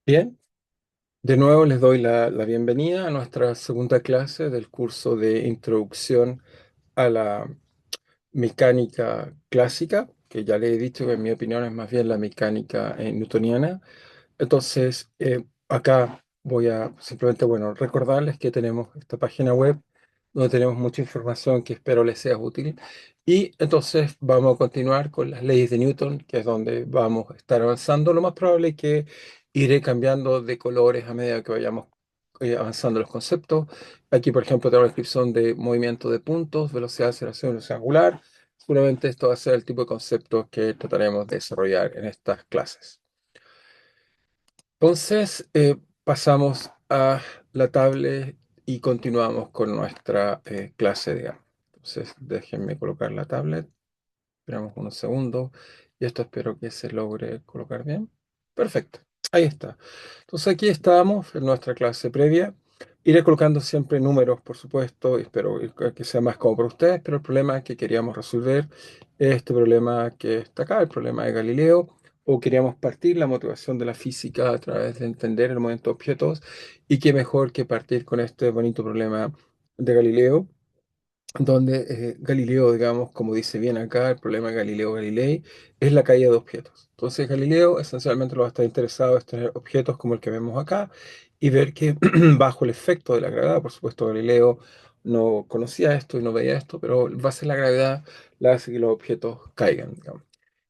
Bien, de nuevo les doy la bienvenida a nuestra segunda clase del curso de Introducción a la Mecánica Clásica, que ya le he dicho que en mi opinión es más bien la mecánica newtoniana. Entonces, acá voy a simplemente, bueno, recordarles que tenemos esta página web donde tenemos mucha información que espero les sea útil. Y entonces vamos a continuar con las leyes de Newton, que es donde vamos a estar avanzando. Lo más probable es que iré cambiando de colores a medida que vayamos avanzando los conceptos. Aquí, por ejemplo, tengo la descripción de movimiento de puntos, velocidad, aceleración, velocidad angular. Seguramente esto va a ser el tipo de conceptos que trataremos de desarrollar en estas clases. Entonces, pasamos a la tablet y continuamos con nuestra clase, digamos. Entonces, déjenme colocar la tablet. Esperamos unos segundos y esto espero que se logre colocar bien. Perfecto, ahí está. Entonces, aquí estamos en nuestra clase previa. Iré colocando siempre números, por supuesto, y espero que sea más cómodo para ustedes, pero el problema que queríamos resolver es este problema que está acá, el problema de Galileo, o queríamos partir la motivación de la física a través de entender el movimiento de objetos, y qué mejor que partir con este bonito problema de Galileo donde Galileo, digamos, como dice bien acá, el problema de Galileo Galilei es la caída de objetos. Entonces Galileo esencialmente lo que está interesado es tener objetos como el que vemos acá y ver que bajo el efecto de la gravedad, por supuesto Galileo no conocía esto y no veía esto, pero va a ser la gravedad la hace que los objetos caigan, digamos.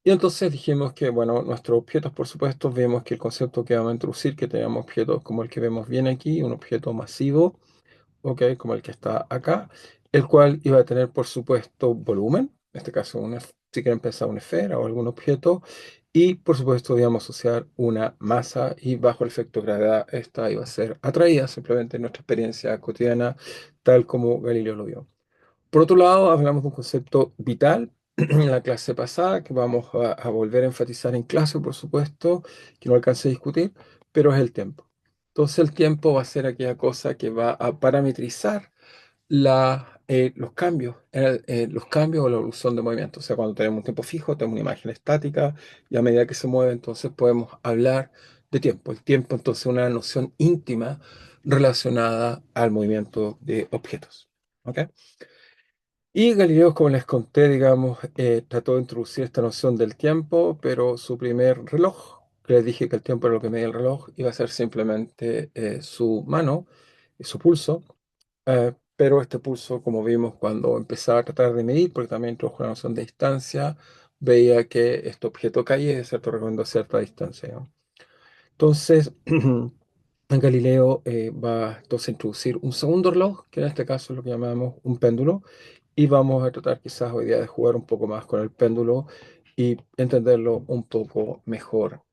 Y entonces dijimos que, bueno, nuestros objetos, por supuesto, vemos que el concepto que vamos a introducir, que tenemos objetos como el que vemos bien aquí, un objeto masivo, ok, como el que está acá, el cual iba a tener, por supuesto, volumen, en este caso, si quieren pensar una esfera o algún objeto, y por supuesto, digamos, asociar una masa y bajo el efecto de gravedad, esta iba a ser atraída simplemente en nuestra experiencia cotidiana, tal como Galileo lo vio. Por otro lado, hablamos de un concepto vital en la clase pasada, que vamos a volver a enfatizar en clase, por supuesto, que no alcancé a discutir, pero es el tiempo. Entonces el tiempo va a ser aquella cosa que va a parametrizar los cambios o la evolución de movimiento. O sea, cuando tenemos un tiempo fijo, tenemos una imagen estática y a medida que se mueve, entonces podemos hablar de tiempo. El tiempo, entonces, es una noción íntima relacionada al movimiento de objetos. ¿Ok? Y Galileo, como les conté, digamos, trató de introducir esta noción del tiempo, pero su primer reloj, que les dije que el tiempo era lo que medía el reloj, iba a ser simplemente su mano, su pulso, pero este pulso, como vimos cuando empezaba a tratar de medir, porque también introdujo la noción de distancia, veía que este objeto caía y de cierto recorriendo a cierta distancia, ¿no? Entonces, Galileo va entonces a introducir un segundo reloj, que en este caso es lo que llamamos un péndulo, y vamos a tratar quizás hoy día de jugar un poco más con el péndulo y entenderlo un poco mejor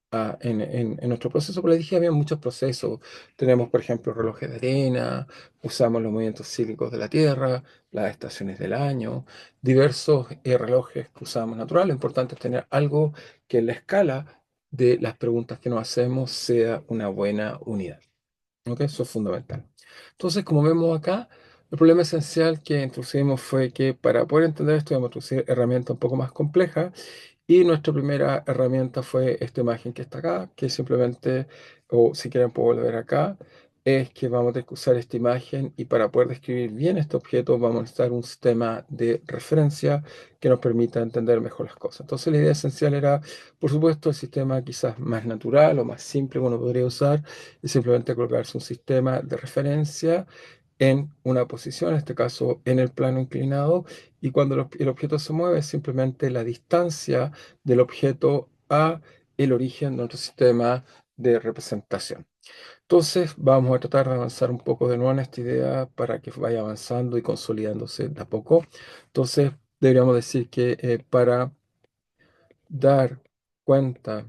en nuestro proceso. Como les dije, había muchos procesos. Tenemos, por ejemplo, relojes de arena, usamos los movimientos cíclicos de la Tierra, las estaciones del año, diversos relojes que usamos naturales. Lo importante es tener algo que en la escala de las preguntas que nos hacemos sea una buena unidad. ¿Ok? Eso es fundamental. Entonces, como vemos acá, el problema esencial que introducimos fue que para poder entender esto, debemos introducir herramientas un poco más complejas y nuestra primera herramienta fue esta imagen que está acá, que simplemente, o si quieren puedo volver acá, es que vamos a tener que usar esta imagen y para poder describir bien este objeto vamos a necesitar un sistema de referencia que nos permita entender mejor las cosas. Entonces la idea esencial era, por supuesto, el sistema quizás más natural o más simple que uno podría usar es simplemente colocarse un sistema de referencia en una posición, en este caso en el plano inclinado, y cuando el objeto se mueve es simplemente la distancia del objeto a el origen de nuestro sistema de representación. Entonces vamos a tratar de avanzar un poco de nuevo en esta idea para que vaya avanzando y consolidándose de a poco. Entonces deberíamos decir que para dar cuenta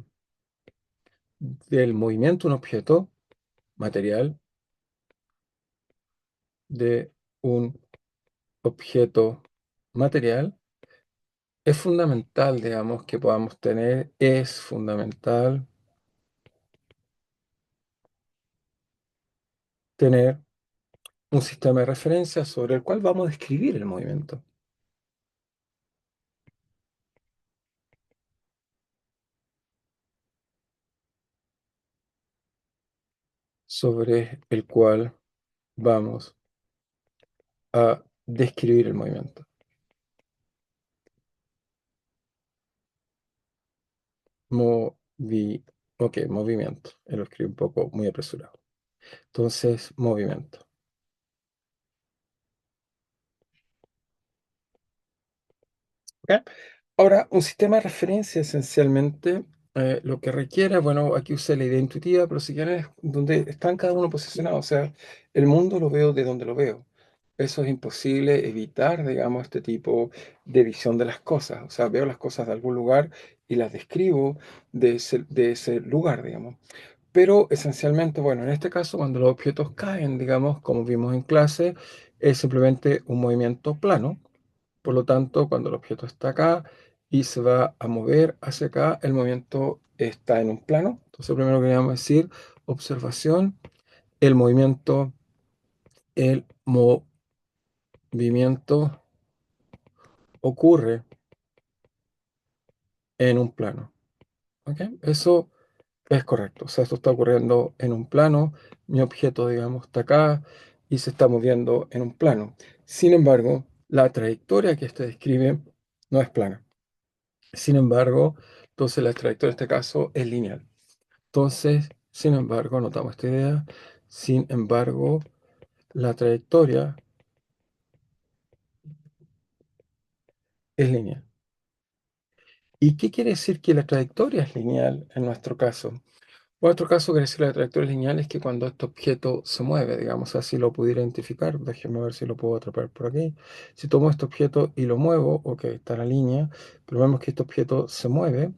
del movimiento de un objeto material, de un objeto material, es fundamental, digamos, que podamos tener, es fundamental tener un sistema de referencia sobre el cual vamos a describir el movimiento. sobre el cual vamos a describir el movimiento. Movi, ok, movimiento. Lo escribí un poco muy apresurado. Entonces, movimiento. ¿Ok? Ahora, un sistema de referencia esencialmente lo que requiere, bueno, aquí usé la idea intuitiva, pero si quieren es donde están cada uno posicionado. O sea, el mundo lo veo de donde lo veo. Eso es imposible evitar, digamos, este tipo de visión de las cosas. O sea, veo las cosas de algún lugar y las describo de ese lugar, digamos. Pero esencialmente, bueno, en este caso, cuando los objetos caen, digamos, como vimos en clase, es simplemente un movimiento plano. Por lo tanto, cuando el objeto está acá y se va a mover hacia acá, el movimiento está en un plano. Entonces, primero que vamos a decir, observación, el movimiento, el movimiento ocurre en un plano. ¿Ok? Eso es correcto. O sea, esto está ocurriendo en un plano. Mi objeto, digamos, está acá y se está moviendo en un plano. Sin embargo, la trayectoria que este describe no es plana. Sin embargo, entonces la trayectoria en este caso es lineal. Entonces, sin embargo, notamos esta idea. Sin embargo, la trayectoria es lineal. ¿Y qué quiere decir que la trayectoria es lineal en nuestro caso? Otro caso que decir la trayectoria lineal es que cuando este objeto se mueve, digamos, así lo pudiera identificar, déjenme ver si lo puedo atrapar por aquí. Si tomo este objeto y lo muevo, ok, está la línea, pero vemos que este objeto se mueve,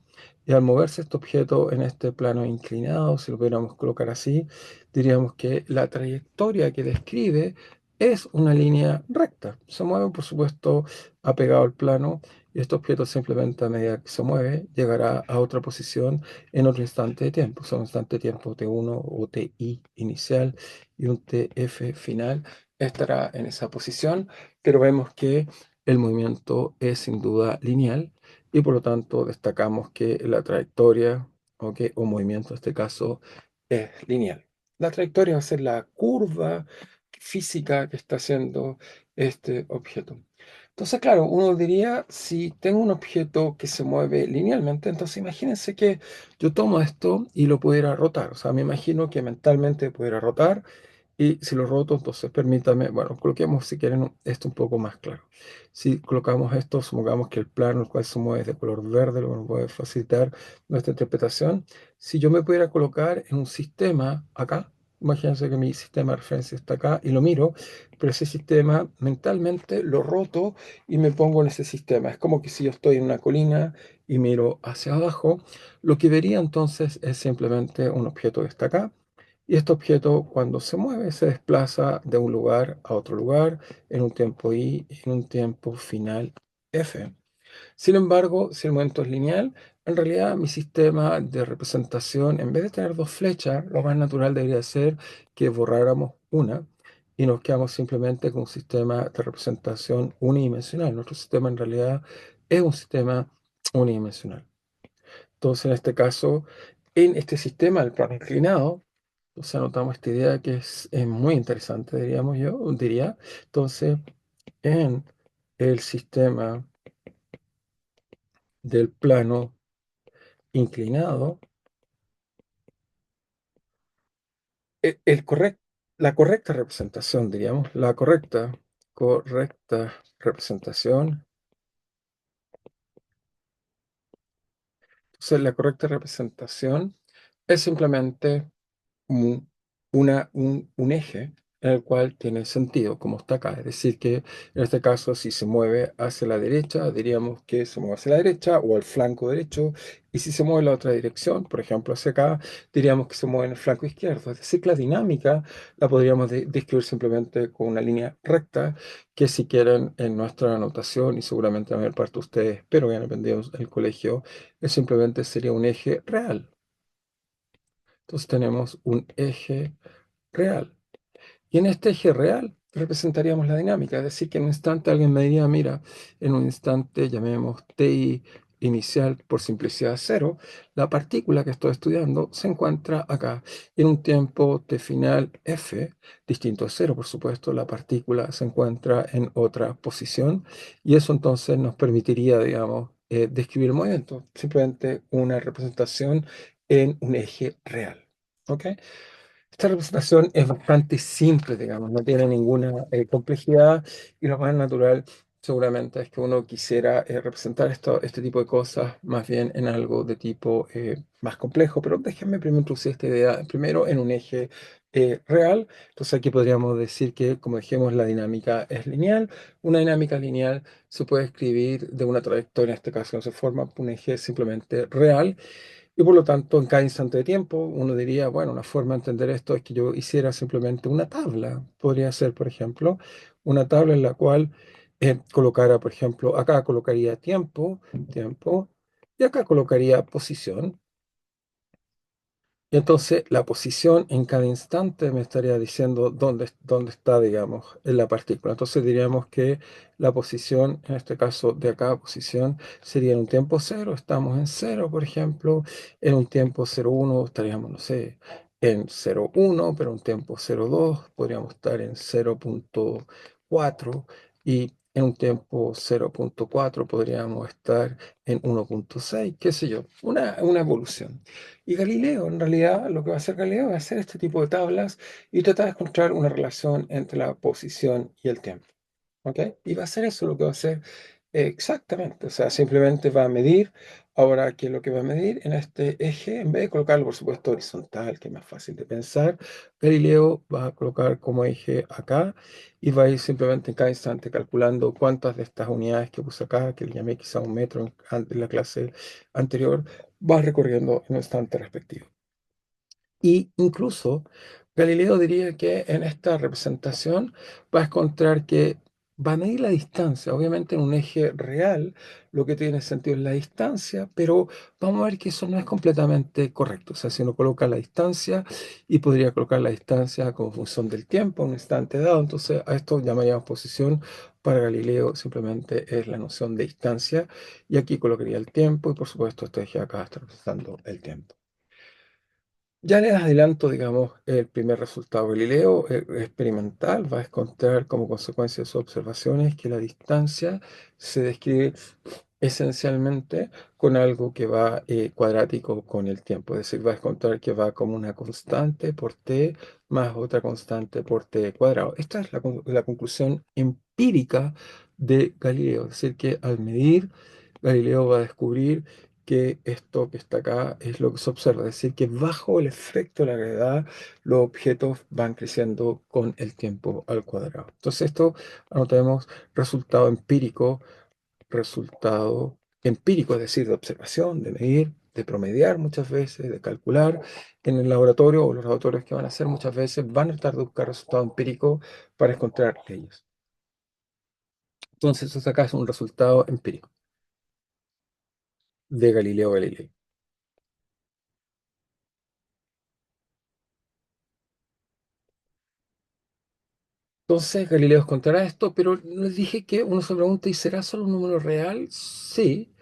y al moverse este objeto en este plano inclinado, si lo pudiéramos colocar así, diríamos que la trayectoria que describe es una línea recta. Se mueve, por supuesto, apegado al plano, y este objeto simplemente a medida que se mueve, llegará a otra posición en otro instante de tiempo. O sea, un instante de tiempo T1 o TI inicial y un TF final estará en esa posición, pero vemos que el movimiento es sin duda lineal y por lo tanto destacamos que la trayectoria o movimiento en este caso es lineal. La trayectoria va a ser la curva física que está haciendo este objeto. Entonces, claro, uno diría, si tengo un objeto que se mueve linealmente, entonces imagínense que yo tomo esto y lo pudiera rotar. O sea, me imagino que mentalmente pudiera rotar y si lo roto, entonces permítame, bueno, coloquemos si quieren esto un poco más claro. Si colocamos esto, supongamos que el plano el cual se mueve es de color verde, lo que nos puede facilitar nuestra interpretación. Si yo me pudiera colocar en un sistema acá, imagínense que mi sistema de referencia está acá y lo miro, pero ese sistema mentalmente lo roto y me pongo en ese sistema. Es como que si yo estoy en una colina y miro hacia abajo, lo que vería entonces es simplemente un objeto que está acá. Y este objeto cuando se mueve se desplaza de un lugar a otro lugar en un tiempo i y en un tiempo final f. Sin embargo, si el movimiento es lineal, en realidad mi sistema de representación, en vez de tener dos flechas, lo más natural debería ser que borráramos una y nos quedamos simplemente con un sistema de representación unidimensional. Nuestro sistema en realidad es un sistema unidimensional. Entonces, en este caso, en este sistema del plano inclinado, entonces anotamos esta idea que es muy interesante, diríamos yo, diría. Entonces, en el sistema del plano inclinado, la correcta representación, diríamos, la correcta representación. Entonces, la correcta representación es simplemente un, un eje en el cual tiene sentido, como está acá. Es decir, que en este caso, si se mueve hacia la derecha, diríamos que se mueve hacia la derecha o al flanco derecho. Y si se mueve en la otra dirección, por ejemplo, hacia acá, diríamos que se mueve en el flanco izquierdo. Es decir, que la dinámica la podríamos describir simplemente con una línea recta, que si quieren en nuestra anotación, y seguramente la mayor parte de ustedes, espero que hayan aprendido en el colegio, es simplemente sería un eje real. Entonces tenemos un eje real. Y en este eje real representaríamos la dinámica, es decir, que en un instante alguien me diría, mira, en un instante llamemos ti inicial, por simplicidad, cero, la partícula que estoy estudiando se encuentra acá. En un tiempo t final f, distinto a cero, por supuesto, la partícula se encuentra en otra posición y eso entonces nos permitiría, digamos, describir el movimiento, simplemente una representación en un eje real. ¿Ok? Esta representación es bastante simple, digamos, no tiene ninguna complejidad y lo más natural seguramente es que uno quisiera representar este tipo de cosas más bien en algo de tipo más complejo, pero déjenme primero introducir esta idea primero en un eje real. Entonces aquí podríamos decir que, como dijimos, la dinámica es lineal. Una dinámica lineal se puede escribir de una trayectoria, en este caso no se forma un eje simplemente real y por lo tanto, en cada instante de tiempo, uno diría, bueno, una forma de entender esto es que yo hiciera simplemente una tabla. Podría ser, por ejemplo, una tabla en la cual colocara, por ejemplo, acá colocaría tiempo, y acá colocaría posición. Y entonces la posición en cada instante me estaría diciendo dónde está, digamos, en la partícula. Entonces diríamos que la posición, en este caso de acá, posición, sería en un tiempo cero, estamos en cero, por ejemplo. En un tiempo 0,1 estaríamos, no sé, en 0,1, pero en un tiempo 0,2 podríamos estar en 0,4 y en un tiempo 0,4 podríamos estar en 1,6, qué sé yo, una evolución. Y Galileo, en realidad, lo que va a hacer Galileo es hacer este tipo de tablas y tratar de encontrar una relación entre la posición y el tiempo. ¿Ok? Y va a hacer eso lo que va a hacer exactamente. O sea, simplemente va a medir. Ahora, ¿qué es lo que va a medir en este eje? En vez de colocarlo, por supuesto, horizontal, que es más fácil de pensar, Galileo va a colocar como eje acá y va a ir simplemente en cada instante calculando cuántas de estas unidades que puse acá, que le llamé quizá un metro en la clase anterior, va recorriendo en un instante respectivo. Y incluso Galileo diría que en esta representación va a encontrar que va a medir la distancia. Obviamente en un eje real lo que tiene sentido es la distancia, pero vamos a ver que eso no es completamente correcto. O sea, si uno coloca la distancia y podría colocar la distancia como función del tiempo en un instante dado, entonces a esto llamaríamos posición. Para Galileo simplemente es la noción de distancia y aquí colocaría el tiempo y por supuesto este eje acá está representando el tiempo. Ya les adelanto, digamos, el primer resultado. Galileo experimental va a encontrar como consecuencia de sus observaciones que la distancia se describe esencialmente con algo que va cuadrático con el tiempo. Es decir, va a encontrar que va como una constante por t más otra constante por t cuadrado. Esta es la conclusión empírica de Galileo. Es decir, que al medir, Galileo va a descubrir que esto que está acá es lo que se observa, es decir, que bajo el efecto de la gravedad los objetos van creciendo con el tiempo al cuadrado. Entonces esto anotemos resultado empírico, es decir, de observación, de medir, de promediar muchas veces, de calcular. En el laboratorio o los laboratorios que van a hacer muchas veces van a tratar de buscar resultados empíricos para encontrar leyes. Entonces eso acá es un resultado empírico de Galileo Galilei. Entonces Galileo encontrará esto, pero les dije que uno se pregunta, ¿y será solo un número real? Sí,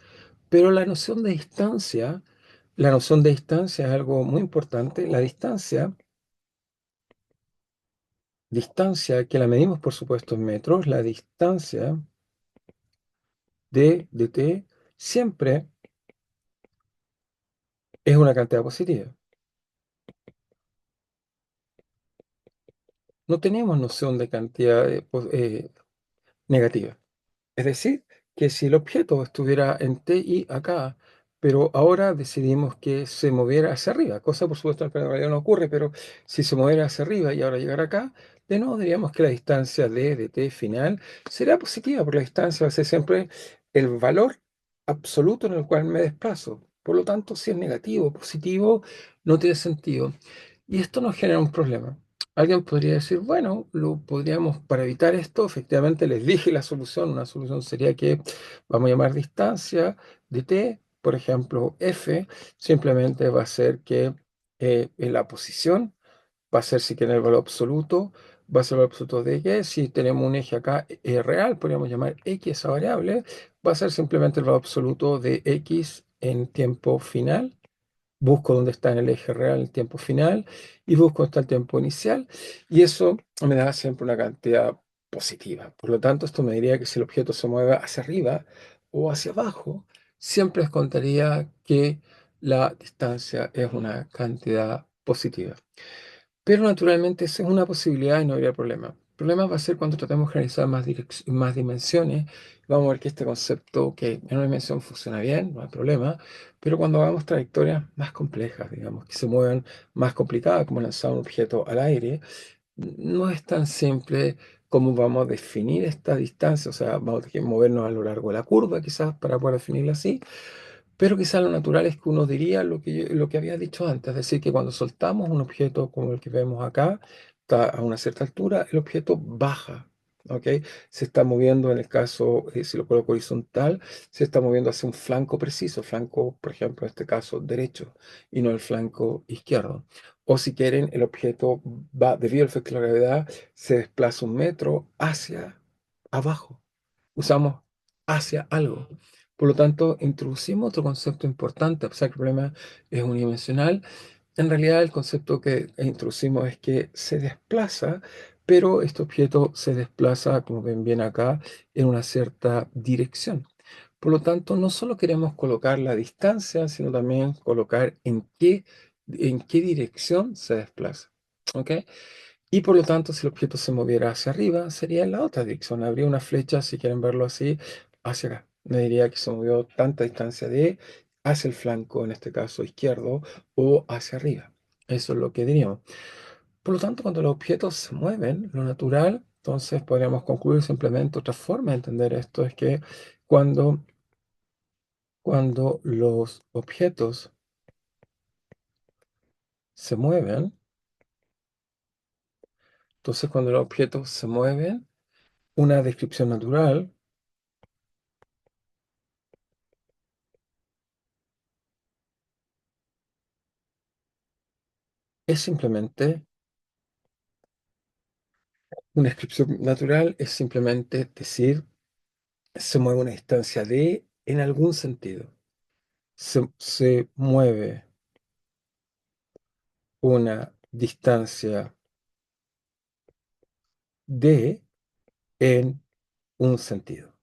pero la noción de distancia es algo muy importante. La distancia que la medimos por supuesto en metros, la distancia de t siempre es una cantidad positiva. No tenemos noción de cantidad negativa. Es decir, que si el objeto estuviera en TI acá, pero ahora decidimos que se moviera hacia arriba, cosa por supuesto que en realidad no ocurre, pero si se moviera hacia arriba y ahora llegara acá, de nuevo diríamos que la distancia D de T final será positiva, porque la distancia va a ser siempre el valor absoluto en el cual me desplazo. Por lo tanto, si es negativo o positivo, no tiene sentido. Y esto nos genera un problema. Alguien podría decir, bueno, lo podríamos, para evitar esto, efectivamente les dije la solución. Una solución sería que vamos a llamar distancia de t, por ejemplo, f, simplemente va a ser que en la posición va a ser si quieren el valor absoluto, va a ser el valor absoluto de y. Si tenemos un eje acá real, podríamos llamar x esa variable, va a ser simplemente el valor absoluto de x en tiempo final. Busco dónde está en el eje real el tiempo final y busco dónde está el tiempo inicial, y eso me da siempre una cantidad positiva. Por lo tanto, esto me diría que si el objeto se mueve hacia arriba o hacia abajo, siempre les contaría que la distancia es una cantidad positiva. Pero naturalmente esa es una posibilidad y no habría problema. El problema va a ser cuando tratemos de realizar más dimensiones. Vamos a ver que este concepto, que en una dimensión funciona bien, no hay problema, pero cuando hagamos trayectorias más complejas, digamos, que se muevan más complicadas, como lanzar un objeto al aire, no es tan simple como vamos a definir esta distancia. O sea, vamos a tener que movernos a lo largo de la curva, quizás, para poder definirla así. Pero quizá lo natural es que uno diría lo que había dicho antes, es decir, que cuando soltamos un objeto como el que vemos acá, está a una cierta altura, el objeto baja, ¿ok? Se está moviendo, en el caso, si lo coloco horizontal, se está moviendo hacia un flanco preciso, flanco, por ejemplo, en este caso, derecho, y no el flanco izquierdo. O si quieren, el objeto va, debido al efecto de la gravedad, se desplaza 1 metro hacia abajo. Usamos hacia algo. Por lo tanto, introducimos otro concepto importante, a pesar que el problema es unidimensional. En realidad, el concepto que introducimos es que se desplaza, pero este objeto se desplaza, como ven bien acá, en una cierta dirección. Por lo tanto, no solo queremos colocar la distancia, sino también colocar en qué dirección se desplaza. ¿Ok? Y por lo tanto, si el objeto se moviera hacia arriba, sería en la otra dirección. Habría una flecha, si quieren verlo así, hacia acá. Me diría que se movió tanta distancia de hacia el flanco, en este caso izquierdo, o hacia arriba. Eso es lo que diríamos. Por lo tanto, cuando los objetos se mueven, lo natural, entonces podríamos concluir simplemente otra forma de entender esto, es que cuando, cuando los objetos se mueven, entonces cuando los objetos se mueven, una descripción natural es simplemente, una descripción natural es simplemente decir, se mueve una distancia de en algún sentido. Se mueve una distancia de en un sentido.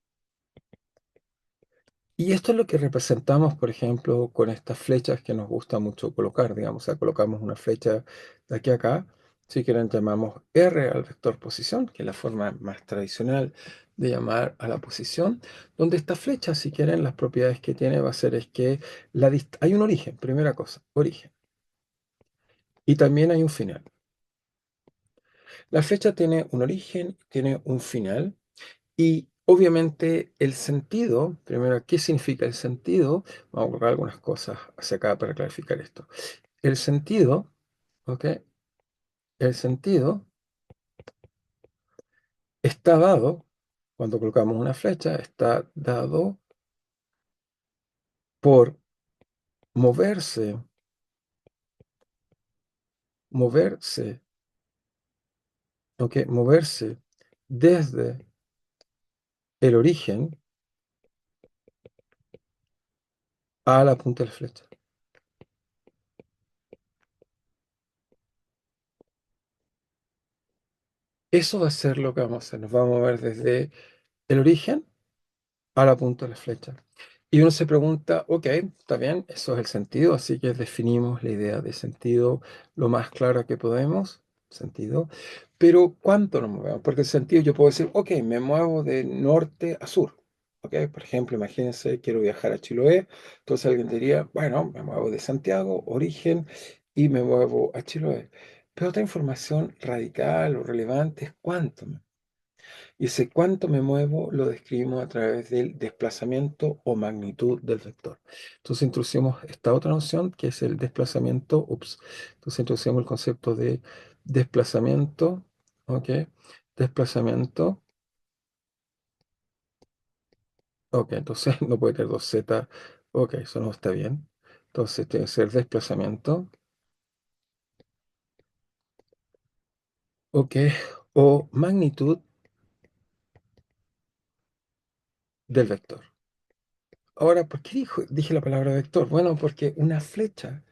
Y esto es lo que representamos, por ejemplo, con estas flechas que nos gusta mucho colocar. Digamos, o sea, colocamos una flecha de aquí a acá. Si quieren, llamamos R al vector posición, que es la forma más tradicional de llamar a la posición. Donde esta flecha, si quieren, las propiedades que tiene va a ser es que hay un origen, primera cosa, origen. Y también hay un final. La flecha tiene un origen, tiene un final. Y obviamente el sentido, primero, ¿qué significa el sentido? Vamos a colocar algunas cosas hacia acá para clarificar esto. El sentido, ¿ok? El sentido está dado, cuando colocamos una flecha, está dado por moverse, moverse, ¿ok? Moverse desde el origen a la punta de la flecha. Eso va a ser lo que vamos a hacer. Nos vamos a mover desde el origen a la punta de la flecha. Y uno se pregunta, ok, está bien, eso es el sentido, así que definimos la idea de sentido lo más clara que podemos, sentido, pero ¿cuánto nos movemos? Porque el sentido yo puedo decir, ok, me muevo de norte a sur, ok, por ejemplo, imagínense, quiero viajar a Chiloé, entonces alguien diría, bueno, me muevo de Santiago, origen, y me muevo a Chiloé. Pero otra información radical o relevante es cuánto. Y ese cuánto me muevo lo describimos a través del desplazamiento o magnitud del vector. Entonces introducimos esta otra noción que es el desplazamiento, entonces introducimos el concepto de desplazamiento, ¿ok? Desplazamiento, ok, entonces no puede tener dos z, ok, eso no está bien. Entonces tiene que ser desplazamiento, ok, o magnitud del vector. Ahora, ¿por qué dije la palabra vector? Bueno, porque una flecha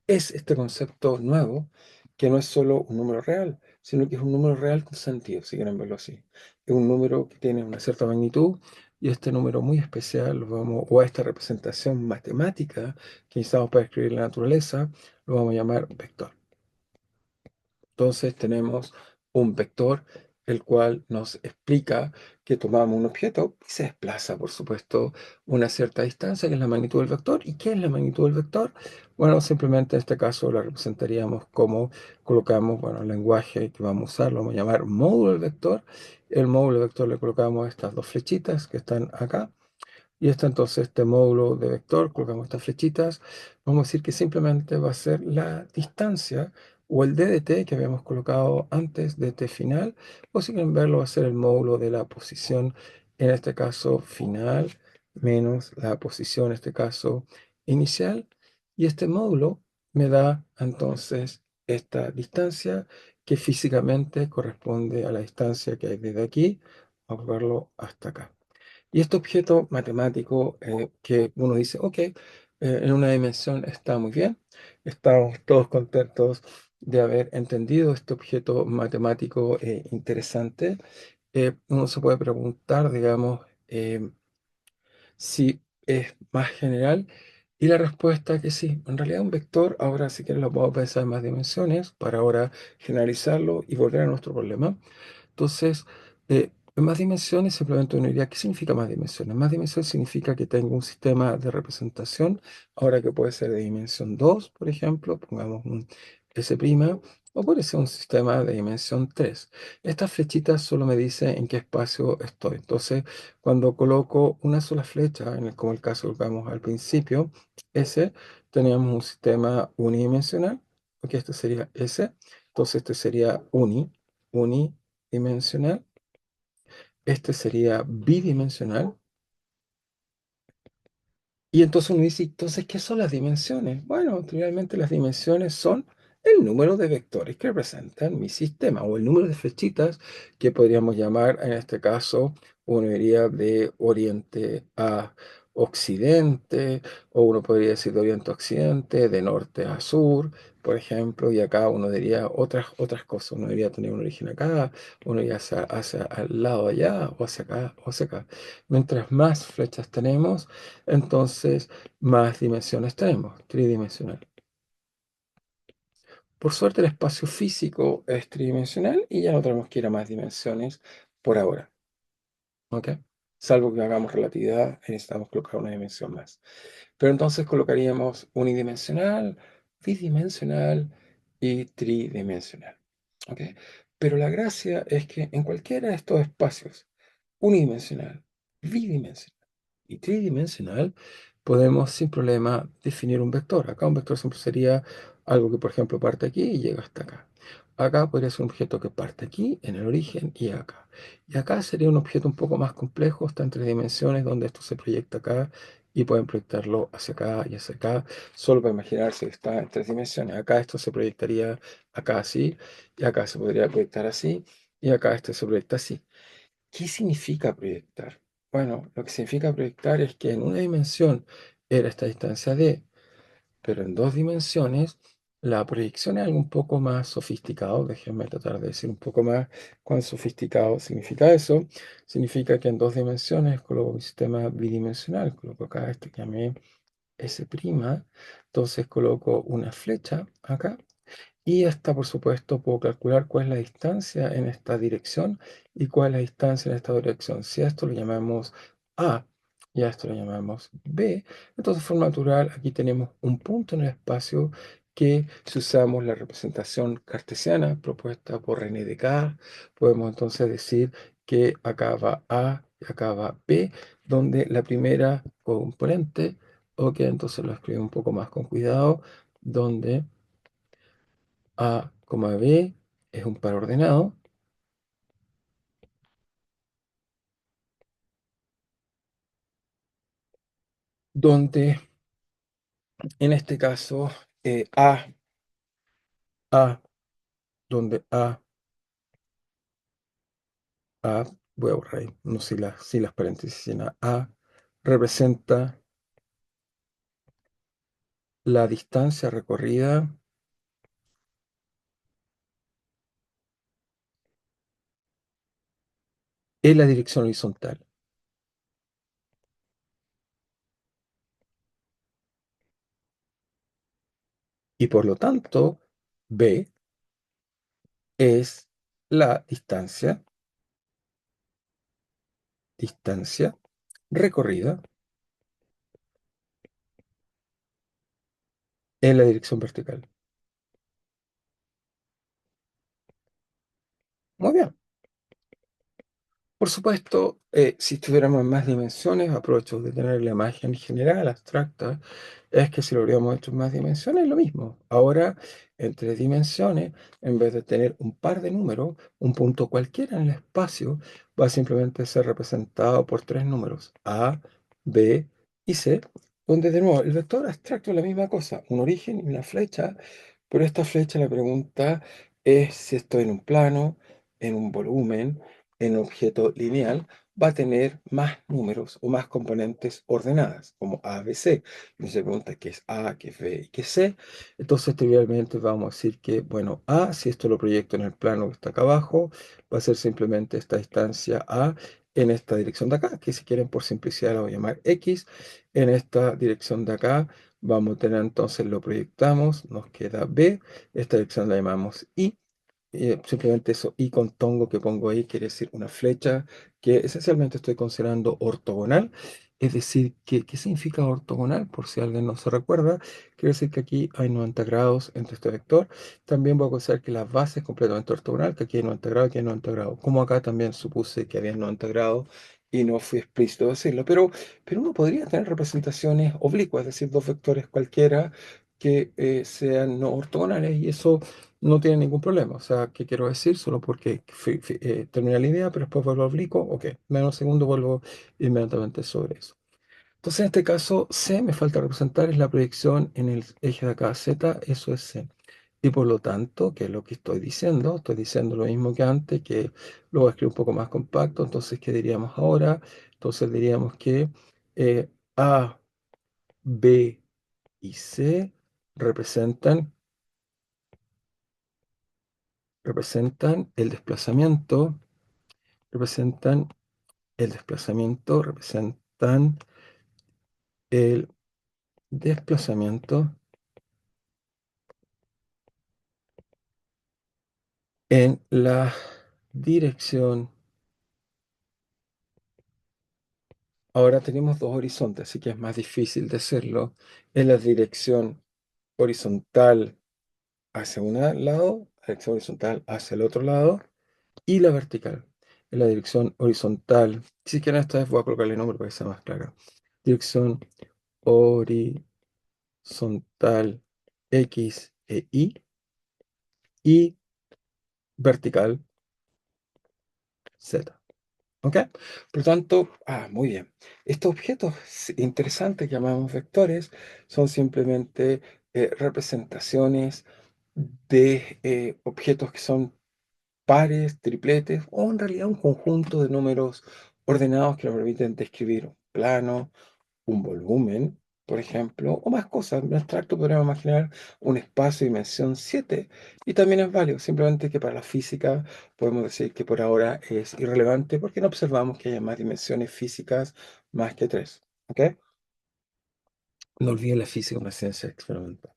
es este concepto nuevo que no es solo un número real, sino que es un número real con sentido, si quieren verlo así. Es un número que tiene una cierta magnitud y este número muy especial, o a esta representación matemática que necesitamos para escribir la naturaleza, lo vamos a llamar vector. Entonces tenemos un vector, el cual nos explica que tomamos un objeto y se desplaza, por supuesto, una cierta distancia, que es la magnitud del vector. ¿Y qué es la magnitud del vector? Bueno, simplemente en este caso la representaríamos como colocamos, bueno, el lenguaje que vamos a usar, lo vamos a llamar módulo del vector. El módulo del vector le colocamos estas dos flechitas que están acá. Y entonces, este módulo de vector, colocamos estas flechitas, vamos a decir que simplemente va a ser la distancia o el DDT que habíamos colocado antes de t final, o si quieren verlo, va a ser el módulo de la posición, en este caso final, menos la posición, en este caso inicial. Y este módulo me da entonces esta distancia que físicamente corresponde a la distancia que hay desde aquí, a colocarlo hasta acá. Y este objeto matemático que uno dice, ok, en una dimensión está muy bien, estamos todos contentos de haber entendido este objeto matemático interesante. Uno se puede preguntar, digamos, si es más general. Y la respuesta es que sí, en realidad un vector, ahora si quieren lo puedo pensar en más dimensiones, para ahora generalizarlo y volver a nuestro problema. Entonces, en más dimensiones, simplemente uno diría, ¿qué significa más dimensiones? Más dimensiones significa que tengo un sistema de representación, ahora que puede ser de dimensión 2 por ejemplo, pongamos un S', o puede ser un sistema de dimensión 3. Estas flechitas solo me dicen en qué espacio estoy. Entonces, cuando coloco una sola flecha, como el caso que vimos al principio, S, teníamos un sistema unidimensional, porque este sería S, entonces este sería unidimensional. Este sería bidimensional. Y entonces uno dice, entonces, ¿qué son las dimensiones? Bueno, realmente las dimensiones son el número de vectores que representan mi sistema o el número de flechitas que podríamos llamar, en este caso, uno diría de oriente a occidente, o uno podría decir de oriente a occidente, de norte a sur, por ejemplo, y acá uno diría otras cosas. Uno diría tener un origen acá, uno iría hacia al lado allá, o hacia acá, o hacia acá. Mientras más flechas tenemos, entonces más dimensiones tenemos, tridimensional. Por suerte el espacio físico es tridimensional y ya no tenemos que ir a más dimensiones por ahora, ¿ok? Salvo que hagamos relatividad y necesitamos colocar una dimensión más. Pero entonces colocaríamos unidimensional, bidimensional y tridimensional, ¿ok? Pero la gracia es que en cualquiera de estos espacios, unidimensional, bidimensional y tridimensional, podemos sin problema definir un vector. Acá un vector siempre sería algo que, por ejemplo, parte aquí y llega hasta acá. Acá podría ser un objeto que parte aquí, en el origen, y acá. Y acá sería un objeto un poco más complejo, está en tres dimensiones, donde esto se proyecta acá y pueden proyectarlo hacia acá y hacia acá, solo para imaginarse que está en tres dimensiones. Acá esto se proyectaría acá así, y acá se podría proyectar así, y acá esto se proyecta así. ¿Qué significa proyectar? Bueno, lo que significa proyectar es que en una dimensión era esta distancia d, pero en dos dimensiones la proyección es algo un poco más sofisticado. Déjenme tratar de decir un poco más cuán sofisticado significa eso. Significa que en dos dimensiones coloco un sistema bidimensional, coloco acá esto que llamé S', entonces coloco una flecha acá y esta, por supuesto, puedo calcular cuál es la distancia en esta dirección y cuál es la distancia en esta dirección. Si a esto lo llamamos A y a esto lo llamamos B, entonces de forma natural aquí tenemos un punto en el espacio que, si usamos la representación cartesiana propuesta por René Descartes, podemos entonces decir que acá va A y acá va B, donde la primera componente, ok, entonces lo escribo un poco más con cuidado, donde a, B es un par ordenado, donde en este caso A, donde A, voy a borrar ahí, no si las paréntesis, sino A representa la distancia recorrida en la dirección horizontal. Y por lo tanto, B es la distancia recorrida en la dirección vertical. Muy bien. Por supuesto, si estuviéramos en más dimensiones, aprovecho de tener la imagen general, abstracta, es que si lo hubiéramos hecho en más dimensiones, lo mismo. Ahora, en tres dimensiones, en vez de tener un par de números, un punto cualquiera en el espacio va a simplemente ser representado por tres números, A, B y C, donde de nuevo el vector abstracto es la misma cosa, un origen y una flecha, pero esta flecha, la pregunta es si estoy en un plano, en un volumen, en un objeto lineal, va a tener más números o más componentes ordenadas, como A, B, C. Y se pregunta qué es A, qué es B y qué es C. Entonces, trivialmente vamos a decir que, bueno, A, si esto lo proyecto en el plano que está acá abajo, va a ser simplemente esta distancia A en esta dirección de acá, que si quieren por simplicidad la voy a llamar X. En esta dirección de acá vamos a tener entonces, lo proyectamos, nos queda B, esta dirección la llamamos Y. Simplemente eso, y con tongo que pongo ahí quiere decir una flecha que esencialmente estoy considerando ortogonal. Es decir, ¿qué significa ortogonal? Por si alguien no se recuerda, quiere decir que aquí hay 90 grados entre este vector. También voy a considerar que la base es completamente ortogonal, que aquí hay 90 grados, aquí hay 90 grados. Como acá también supuse que había 90 grados y no fui explícito decirlo. Pero uno podría tener representaciones oblicuas, es decir, dos vectores cualquiera que sean no ortogonales y eso no tiene ningún problema. O sea, ¿qué quiero decir? Solo porque termina la idea, pero después vuelvo a oblicuo, ok, menos segundo vuelvo inmediatamente sobre eso. Entonces, en este caso, C me falta representar es la proyección en el eje de acá, Z, eso es C. Y por lo tanto, ¿qué es lo que estoy diciendo? Estoy diciendo lo mismo que antes, que lo voy a escribir un poco más compacto. Entonces, ¿qué diríamos ahora? Entonces, diríamos que A, B y C representan representan el desplazamiento, representan representan el desplazamiento en la dirección. Ahora tenemos dos horizontes, así que es más difícil de hacerlo. En la dirección horizontal hacia un lado, la dirección horizontal hacia el otro lado, y la vertical. En la dirección horizontal, si quieren esta vez voy a colocarle nombre para que sea más clara. Dirección horizontal X e y vertical Z. ¿Ok? Por lo tanto, muy bien. Estos objetos interesantes que llamamos vectores son simplemente representaciones de objetos que son pares, tripletes o en realidad un conjunto de números ordenados que nos permiten describir un plano, un volumen, por ejemplo, o más cosas. En abstracto podríamos imaginar un espacio de dimensión 7 y también es válido, simplemente que para la física podemos decir que por ahora es irrelevante porque no observamos que haya más dimensiones físicas más que 3. ¿Ok? No olviden la física, una ciencia experimental.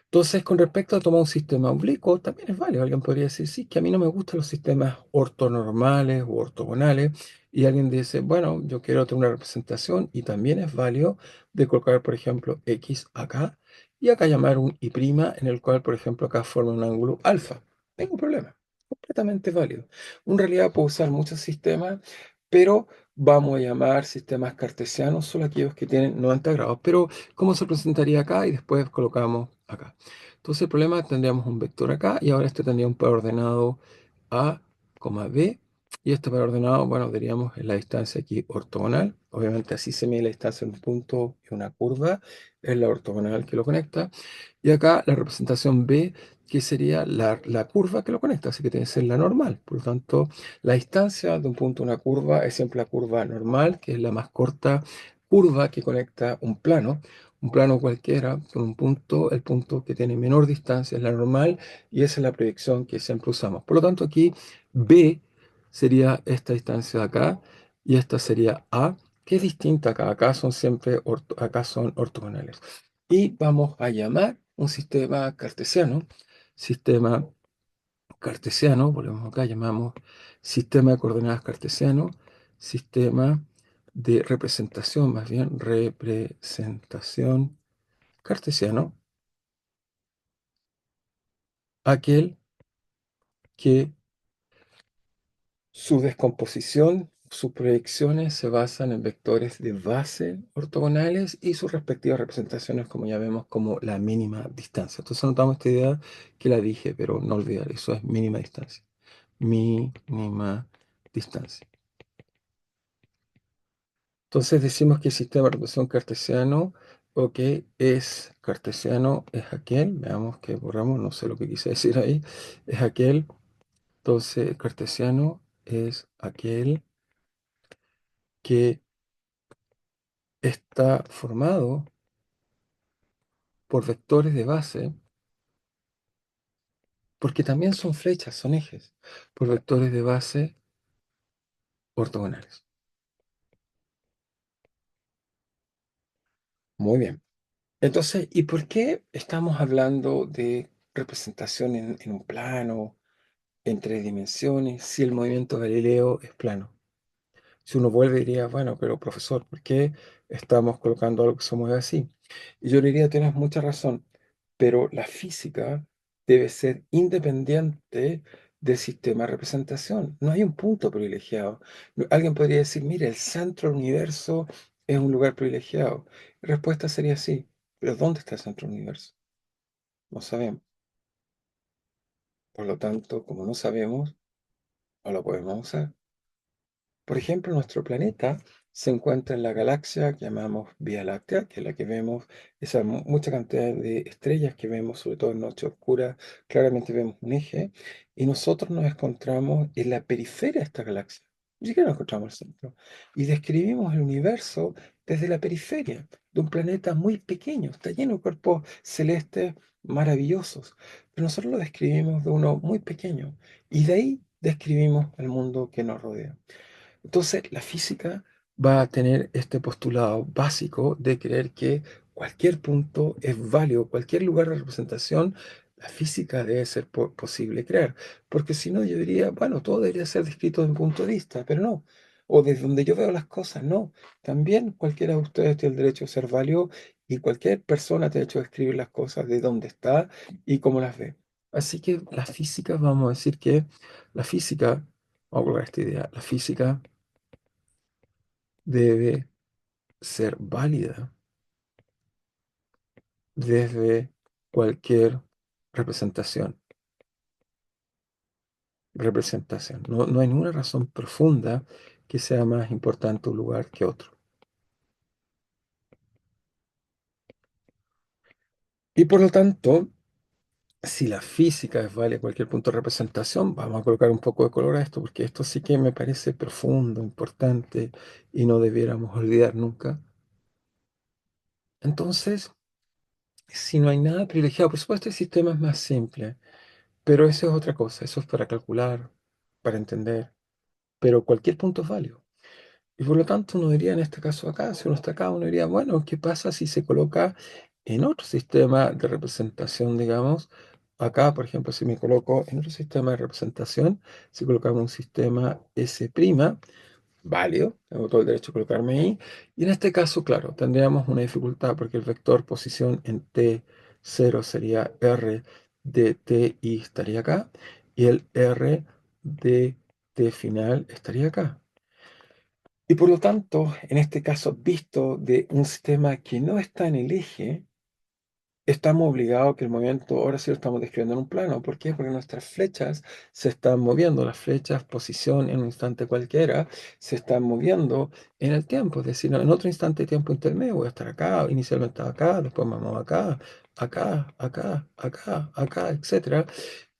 Entonces, con respecto a tomar un sistema oblicuo, también es válido. Alguien podría decir, sí, que a mí no me gustan los sistemas ortonormales o ortogonales. Y alguien dice, bueno, yo quiero tener una representación y también es válido de colocar, por ejemplo, X acá y acá llamar un Y' en el cual, por ejemplo, acá forma un ángulo alfa. Ningún problema. Completamente válido. En realidad puedo usar muchos sistemas, pero vamos a llamar sistemas cartesianos solo aquellos que tienen 90 grados. Pero ¿cómo se presentaría acá? Y después colocamos acá. Entonces el problema tendríamos un vector acá y ahora este tendría un par ordenado A, B. Y este par ordenado, bueno, diríamos en la distancia aquí ortogonal. Obviamente así se mide la distancia en un punto y una curva. Es la ortogonal que lo conecta. Y acá la representación B, que sería la curva que lo conecta. Así que tiene que ser la normal. Por lo tanto, la distancia de un punto a una curva es siempre la curva normal, que es la más corta curva que conecta un plano. un plano cualquiera, con un punto, el punto que tiene menor distancia es la normal y esa es la proyección que siempre usamos. Por lo tanto, aquí B sería esta distancia de acá y esta sería A, que es distinta acá. Acá son siempre acá son ortogonales. Y vamos a llamar un sistema cartesiano, volvemos acá, llamamos sistema de coordenadas cartesiano, sistema de representación, más bien representación cartesiano, aquel que su descomposición, sus proyecciones se basan en vectores de base ortogonales y sus respectivas representaciones, como ya vemos, como la mínima distancia. Entonces anotamos esta idea que la dije, pero no olvidar, eso es mínima distancia. Mínima distancia. Entonces decimos que el sistema de representación cartesiano, ok, es cartesiano, es aquel, veamos que borramos, no sé lo que quise decir ahí, es aquel, entonces cartesiano es aquel que está formado por vectores de base, porque también son flechas, son ejes, por vectores de base ortogonales. Muy bien. Entonces, ¿y por qué estamos hablando de representación en un plano, en tres dimensiones, si el movimiento de Galileo es plano? Si uno vuelve diría, bueno, pero profesor, ¿por qué estamos colocando algo que se mueve así? Y yo le diría, tienes mucha razón, pero la física debe ser independiente del sistema de representación. No hay un punto privilegiado. Alguien podría decir, mire, el centro del universo es un lugar privilegiado. La respuesta sería sí, pero ¿dónde está el centro del universo? No sabemos. Por lo tanto, como no sabemos, no lo podemos usar. Por ejemplo, nuestro planeta se encuentra en la galaxia que llamamos Vía Láctea, que es la que vemos, esa mucha cantidad de estrellas que vemos, sobre todo en noche oscura, claramente vemos un eje, y nosotros nos encontramos en la periferia de esta galaxia. Ni siquiera nos encontramos en el centro. Y describimos el universo desde la periferia de un planeta muy pequeño, está lleno de cuerpos celestes maravillosos, pero nosotros lo describimos de uno muy pequeño, y de ahí describimos el mundo que nos rodea. Entonces, la física va a tener este postulado básico de creer que cualquier punto es válido, cualquier lugar de representación, la física debe ser posible crear. Porque si no, yo diría, bueno, todo debería ser descrito desde un punto de vista, pero no. O desde donde yo veo las cosas, no. También cualquiera de ustedes tiene el derecho a ser válido y cualquier persona tiene el derecho a escribir las cosas de dónde está y cómo las ve. Así que la física, vamos a decir que la física, vamos a colocar esta idea, la física debe ser válida desde cualquier representación. Representación. No, no hay ninguna razón profunda que sea más importante un lugar que otro. Y por lo tanto, si la física es válida en cualquier punto de representación, vamos a colocar un poco de color a esto, porque esto sí que me parece profundo, importante y no debiéramos olvidar nunca. Entonces, si no hay nada privilegiado, por supuesto el sistema es más simple. Pero eso es otra cosa, eso es para calcular, para entender, pero cualquier punto es válido. Y por lo tanto uno diría en este caso acá, si uno está acá, uno diría, bueno, ¿qué pasa si se coloca en otro sistema de representación, digamos? Acá, por ejemplo, si me coloco en otro sistema de representación, si colocamos un sistema S', válido, tengo todo el derecho a colocarme ahí. Y en este caso, claro, tendríamos una dificultad porque el vector posición en T0 sería R de Ti estaría acá y el R de T final estaría acá. Y por lo tanto, en este caso, visto de un sistema que no está en el eje, estamos obligados a que el movimiento, ahora sí lo estamos describiendo en un plano. ¿Por qué? Porque nuestras flechas se están moviendo, las flechas, posición en un instante cualquiera, se están moviendo en el tiempo. Es decir, en otro instante de tiempo intermedio voy a estar acá, inicialmente estaba acá, después me muevo acá, acá, acá, acá, acá, etcétera.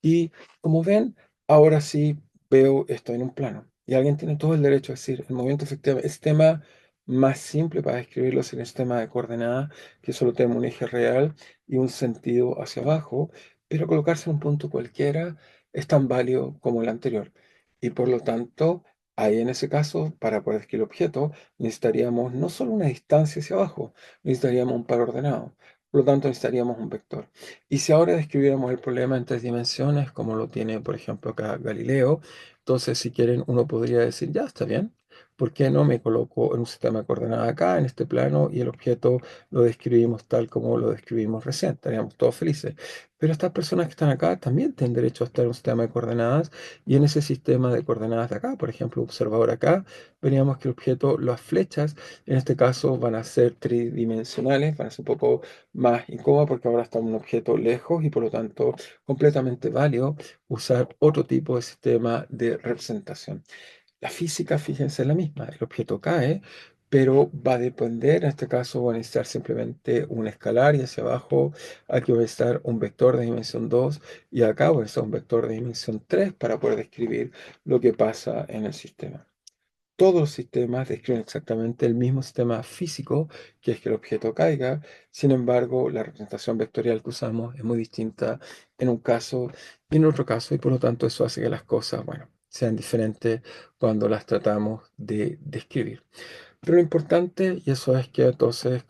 Y como ven, ahora sí veo esto en un plano. Y alguien tiene todo el derecho a decir, el movimiento efectivamente, este tema más simple para describirlo sin el sistema de coordenadas, que solo tenemos un eje real y un sentido hacia abajo, pero colocarse en un punto cualquiera es tan válido como el anterior. Y por lo tanto, ahí en ese caso, para poder describir el objeto, necesitaríamos no solo una distancia hacia abajo, necesitaríamos un par ordenado. Por lo tanto, necesitaríamos un vector. Y si ahora describiéramos el problema en tres dimensiones, como lo tiene, por ejemplo, acá Galileo, entonces, si quieren, uno podría decir, ya está bien. ¿Por qué no me coloco en un sistema de coordenadas acá, en este plano, y el objeto lo describimos tal como lo describimos recién? Estaríamos todos felices. Pero estas personas que están acá también tienen derecho a estar en un sistema de coordenadas, y en ese sistema de coordenadas de acá, por ejemplo, observador acá, veríamos que el objeto, las flechas, en este caso van a ser tridimensionales, van a ser un poco más incómodas porque ahora está un objeto lejos y por lo tanto completamente válido usar otro tipo de sistema de representación. La física, fíjense, es la misma. El objeto cae, pero va a depender, en este caso, va a necesitar simplemente un escalar y hacia abajo aquí va a estar un vector de dimensión 2 y acá va a estar un vector de dimensión 3 para poder describir lo que pasa en el sistema. Todos los sistemas describen exactamente el mismo sistema físico, que es que el objeto caiga. Sin embargo, la representación vectorial que usamos es muy distinta en un caso y en otro caso, y por lo tanto eso hace que las cosas, bueno, sean diferentes cuando las tratamos de describir. Pero lo importante, y eso es que entonces,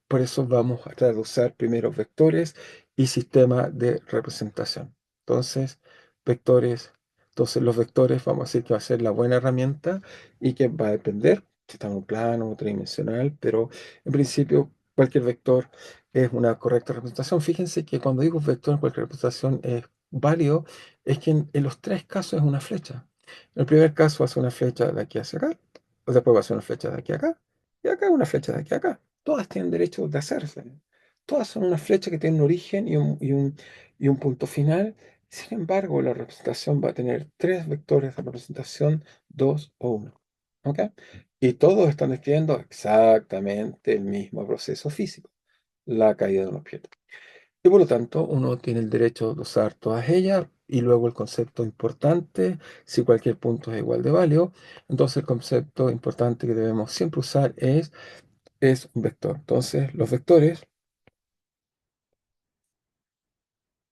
por eso vamos a tratar de usar primero vectores y sistema de representación. Entonces, vectores, entonces los vectores vamos a decir que va a ser la buena herramienta y que va a depender si está en un plano o tridimensional, pero en principio cualquier vector es una correcta representación. Fíjense que cuando digo vector, cualquier representación es válido, es que en los tres casos es una flecha. En el primer caso hace una flecha de aquí hacia acá, después va a ser una flecha de aquí a acá, y acá una flecha de aquí a acá. Todas tienen derecho de hacerse. Todas son una flecha que tiene un origen y un punto final. Sin embargo, la representación va a tener tres vectores de representación, dos o uno. ¿Ok? Y todos están describiendo exactamente el mismo proceso físico, la caída de un objeto. Y por lo tanto, uno tiene el derecho de usar todas ellas y luego el concepto importante, si cualquier punto es igual de válido, entonces el concepto importante que debemos siempre usar es un vector. Entonces, los vectores,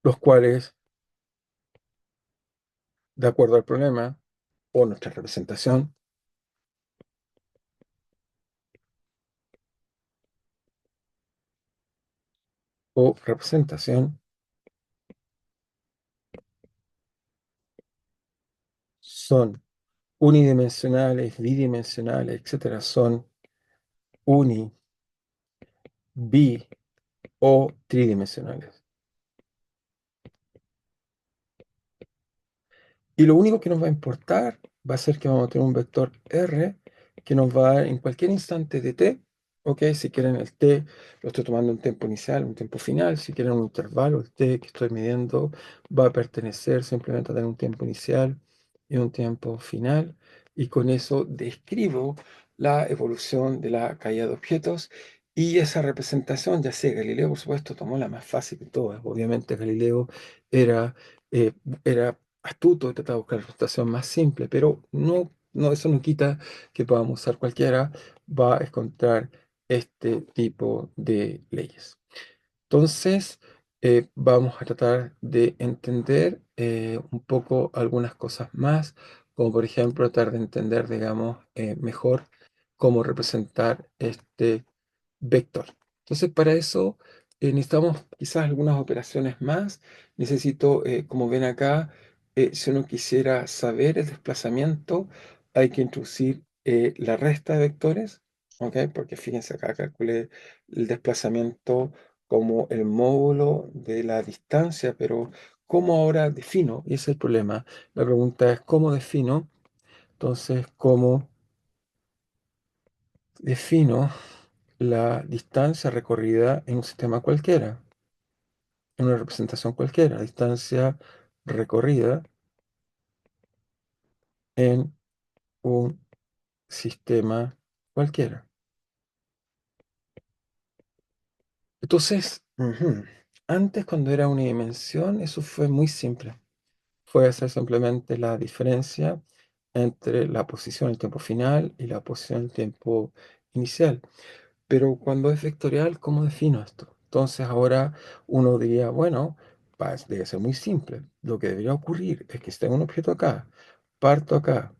los cuales, de acuerdo al problema o nuestra representación o representación, son unidimensionales, bidimensionales, etcétera, son uni, bi o tridimensionales. Y lo único que nos va a importar va a ser que vamos a tener un vector R que nos va a dar en cualquier instante de t, ¿ok? Si quieren el t, lo estoy tomando un tiempo inicial, un tiempo final. Si quieren un intervalo, el t que estoy midiendo va a pertenecer simplemente a tener un tiempo inicial y un tiempo final. Y con eso describo la evolución de la caída de objetos. Y esa representación, ya sé, Galileo, por supuesto, tomó la más fácil de todas. Obviamente Galileo era... eh, era astuto, trata de buscar la representación más simple, pero no, eso no quita que podamos usar cualquiera, va a encontrar este tipo de leyes. Entonces, vamos a tratar de entender un poco algunas cosas más, como por ejemplo tratar de entender, digamos, mejor cómo representar este vector. Entonces, para eso necesitamos quizás algunas operaciones más. Necesito, como ven acá, si uno quisiera saber el desplazamiento, hay que introducir la resta de vectores, ¿ok? Porque fíjense acá, calculé el desplazamiento como el módulo de la distancia, pero ¿cómo ahora defino? Y ese es el problema. La pregunta es, ¿cómo defino? Entonces, ¿cómo defino la distancia recorrida en un sistema cualquiera, en una representación cualquiera? Distancia recorrida en un sistema cualquiera. Entonces, antes cuando era una dimensión, eso fue muy simple. Fue hacer simplemente la diferencia entre la posición del tiempo final y la posición del tiempo inicial. Pero cuando es vectorial, ¿cómo defino esto? Entonces ahora uno diría, bueno, debe ser muy simple. Lo que debería ocurrir es que si tengo un objeto acá, parto acá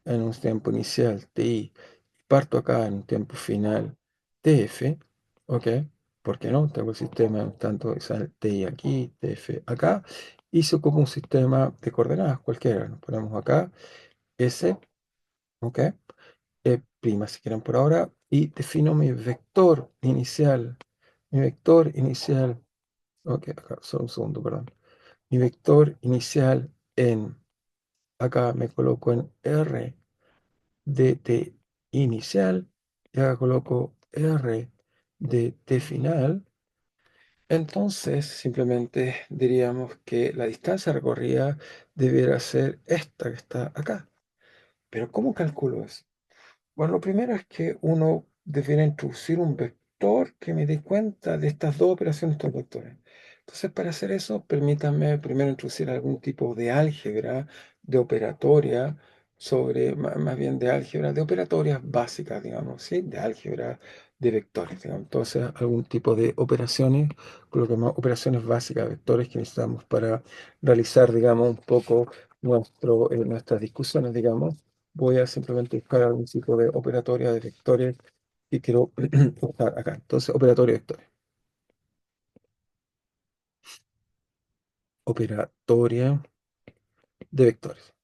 en un tiempo inicial ti, parto acá en un tiempo final tf, ¿ok? ¿Por qué no? Tengo el sistema tanto ti aquí, tf acá, y se ocupa un sistema de coordenadas cualquiera. Nos ponemos acá, s, ¿ok? Prima, si quieren por ahora, y defino mi vector inicial. Mi vector inicial, ok, acá, solo un segundo, perdón. Mi vector inicial acá me coloco en R de T inicial, y acá coloco R de T final. Entonces, simplemente diríamos que la distancia recorrida debiera ser esta que está acá. Pero ¿cómo calculo eso? Bueno, lo primero es que uno debería introducir un vector que me dé cuenta de estas dos operaciones, estos vectores. Entonces, para hacer eso, permítanme primero introducir algún tipo de álgebra, de operatoria, más bien de álgebra, de operatorias básicas, digamos, ¿sí? De álgebra de vectores, digamos. Entonces, algún tipo de operaciones, con lo que llamamos operaciones básicas, vectores que necesitamos para realizar, digamos, un poco nuestras discusiones, digamos. Voy a simplemente buscar algún tipo de operatoria de vectores que quiero buscar acá. Entonces, operatoria de vectores. Operatoria de vectores.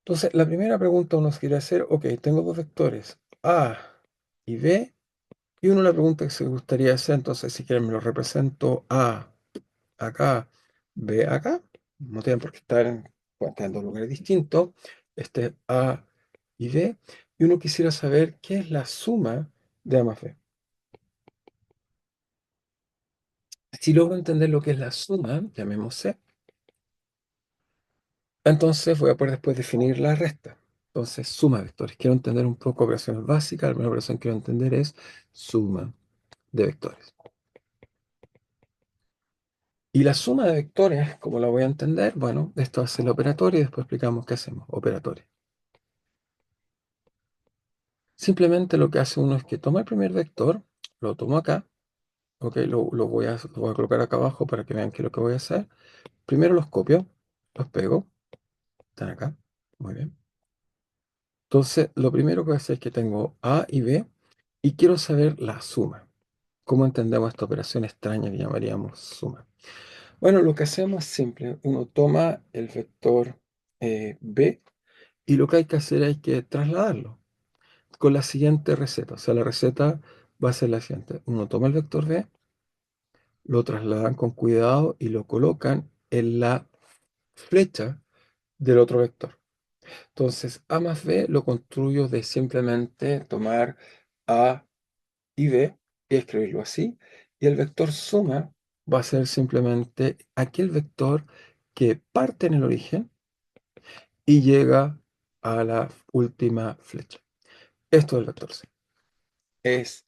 Entonces, la primera pregunta uno se quiere hacer, ok, tengo dos vectores, A y B, y uno la pregunta que se gustaría hacer, entonces, si quieren me lo represento A acá, B acá, no tienen por qué estar en dos lugares distintos, este A y B, y uno quisiera saber qué es la suma de A más B. Si logro entender lo que es la suma, llamemos C, entonces voy a poder después definir la resta. Entonces, suma de vectores. Quiero entender un poco operaciones básicas. La primera operación que quiero entender es suma de vectores. Y la suma de vectores, ¿cómo la voy a entender? Bueno, esto hace el operatorio y después explicamos qué hacemos. Operatorio. Simplemente lo que hace uno es que toma el primer vector, lo tomo acá, ok, lo voy a colocar acá abajo para que vean qué es lo que voy a hacer. Primero los copio, los pego, están acá, muy bien. Entonces, lo primero que voy a hacer es que tengo A y B y quiero saber la suma. ¿Cómo entendemos esta operación extraña que llamaríamos suma? Bueno, lo que hacemos es simple. Uno toma el vector B y lo que hay que hacer es que trasladarlo con la siguiente receta. O sea, la receta va a ser la siguiente. Uno toma el vector B, lo trasladan con cuidado y lo colocan en la flecha del otro vector. Entonces, A más B lo construyo de simplemente tomar A y B y escribirlo así. Y el vector suma va a ser simplemente aquel vector que parte en el origen y llega a la última flecha. Esto es el vector C. Es,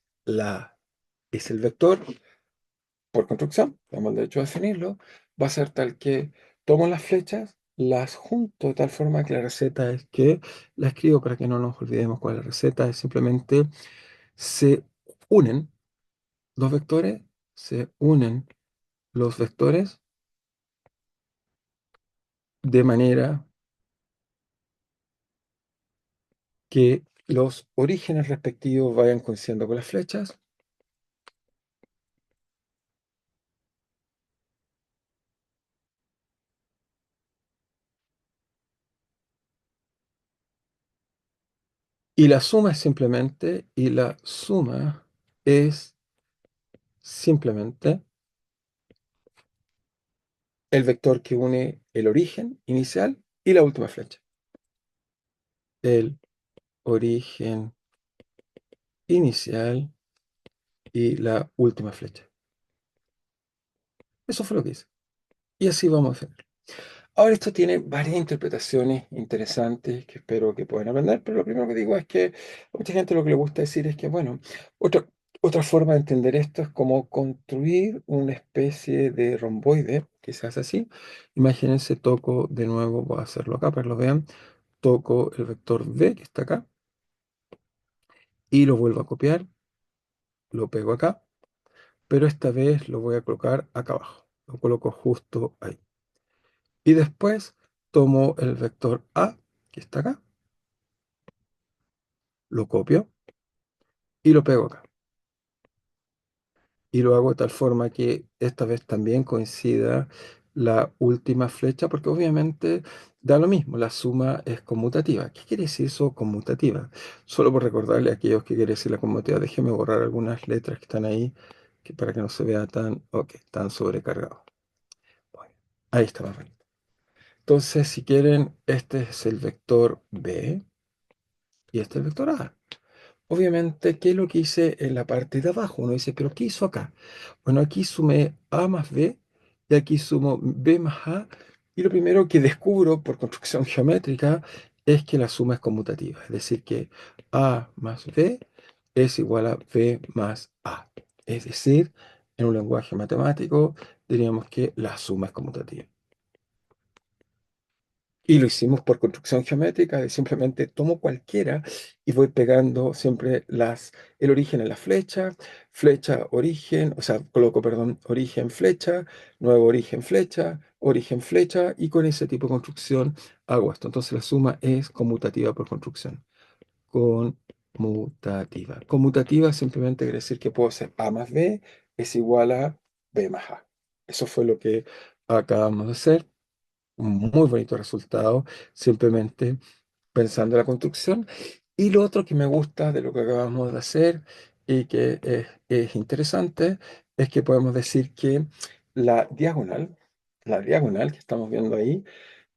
es el vector por construcción, tenemos el derecho a definirlo, va a ser tal que tomo las flechas, las junto de tal forma que la receta es que, la escribo para que no nos olvidemos cuál es la receta, es simplemente se unen dos vectores, se unen los vectores de manera que los orígenes respectivos vayan coincidiendo con las flechas y la suma es simplemente el vector que une el origen inicial y la última flecha. El origen inicial y la última flecha. Eso fue lo que hice. Y así vamos a hacer. Ahora esto tiene varias interpretaciones interesantes que espero que puedan aprender, pero lo primero que digo es que a mucha gente lo que le gusta decir es que, bueno, otra, otra forma de entender esto es como construir una especie de romboide, quizás así. Imagínense, toco de nuevo, voy a hacerlo acá para que lo vean, toco el vector B que está acá, y lo vuelvo a copiar, lo pego acá, pero esta vez lo voy a colocar acá abajo. Lo coloco justo ahí. Y después tomo el vector A, que está acá, lo copio y lo pego acá. Y lo hago de tal forma que esta vez también coincida la última flecha, porque obviamente da lo mismo, la suma es conmutativa. ¿Qué quiere decir eso, conmutativa? Solo por recordarle a aquellos que quieren decir la conmutativa, déjenme borrar algunas letras que están ahí, que para que no se vea tan, ok, tan sobrecargado. Bueno, ahí está más bonito. Entonces, si quieren, este es el vector B y este es el vector A. Obviamente, ¿qué es lo que hice en la parte de abajo? Uno dice, ¿pero qué hizo acá? Bueno, aquí sumé A más B y aquí sumo B más A. Y lo primero que descubro por construcción geométrica es que la suma es conmutativa. Es decir, que A más B es igual a B más A. Es decir, en un lenguaje matemático diríamos que la suma es conmutativa. Y lo hicimos por construcción geométrica, de simplemente tomo cualquiera y voy pegando siempre el origen en la flecha, flecha, origen, o sea, coloco, perdón, origen, flecha, nuevo origen, flecha, y con ese tipo de construcción hago esto. Entonces la suma es conmutativa por construcción. Conmutativa. Conmutativa simplemente quiere decir que puedo hacer A más B es igual a B más A. Eso fue lo que acabamos de hacer. Un muy bonito resultado, simplemente pensando en la construcción. Y lo otro que me gusta de lo que acabamos de hacer y que es interesante es que podemos decir que la la diagonal que estamos viendo ahí,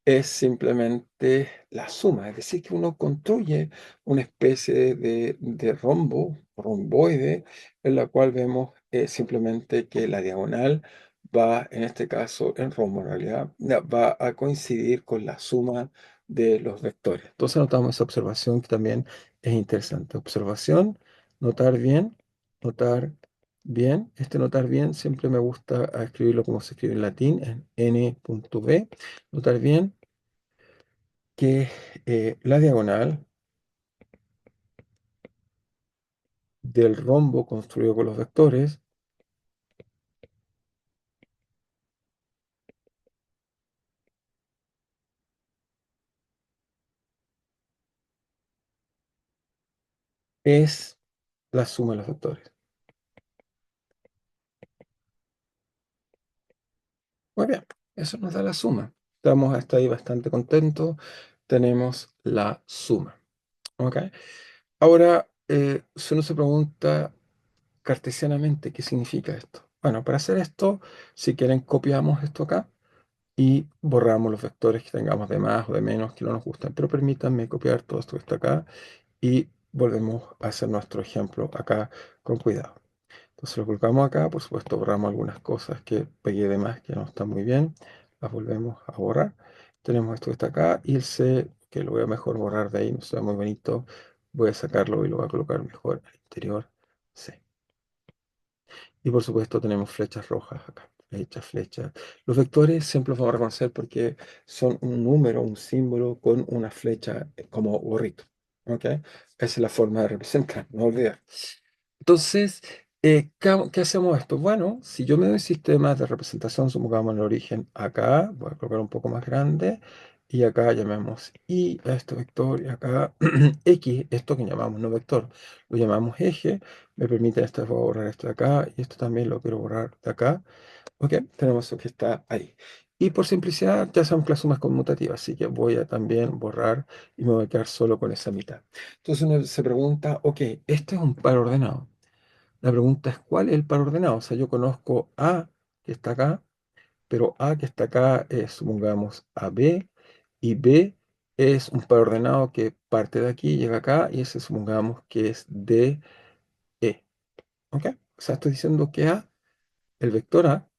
es simplemente la suma, es decir, que uno construye una especie de rombo, romboide, en la cual vemos simplemente que la diagonal va, en este caso, en rombo, en realidad, va a coincidir con la suma de los vectores. Entonces notamos esa observación que también es interesante. Observación, notar bien, notar bien. Este notar bien siempre me gusta escribirlo como se escribe en latín, en n.b. Notar bien que la diagonal del rombo construido con los vectores es la suma de los vectores. Muy bien, eso nos da la suma. Estamos hasta ahí bastante contentos. Tenemos la suma. ¿Ok? Ahora, si uno se pregunta cartesianamente qué significa esto. Bueno, para hacer esto, si quieren, copiamos esto acá y borramos los vectores que tengamos de más o de menos que no nos gustan. Pero permítanme copiar todo esto que está acá y volvemos a hacer nuestro ejemplo acá con cuidado. Entonces lo colocamos acá, por supuesto borramos algunas cosas que pegué de más que no están muy bien, las volvemos a borrar. Tenemos esto que está acá y el C, que lo voy a mejor borrar de ahí, no está muy bonito, voy a sacarlo y lo voy a colocar mejor al interior C. Y por supuesto tenemos flechas rojas acá, flechas. Los vectores siempre los vamos a reconocer porque son un número, un símbolo con una flecha como gorrito. ¿Ok? Esa es la forma de representar, no olvidar. Entonces, ¿qué hacemos esto? Bueno, si yo me doy sistemas de representación, supongamos el origen acá, voy a colocar un poco más grande, y acá llamamos y a este vector, y acá X, esto que llamamos no vector, lo llamamos eje, me permite esto, voy a borrar esto de acá, y esto también lo quiero borrar de acá, ok, tenemos lo que está ahí. Y por simplicidad ya sabemos que la suma es conmutativa, así que voy a también borrar y me voy a quedar solo con esa mitad. Entonces uno se pregunta, ok, este es un par ordenado. La pregunta es, ¿cuál es el par ordenado? O sea, yo conozco A que está acá, pero A que está acá es, supongamos, AB, y B es un par ordenado que parte de aquí, llega acá, y ese supongamos que es DE. ¿Ok? O sea, estoy diciendo que A, el vector A,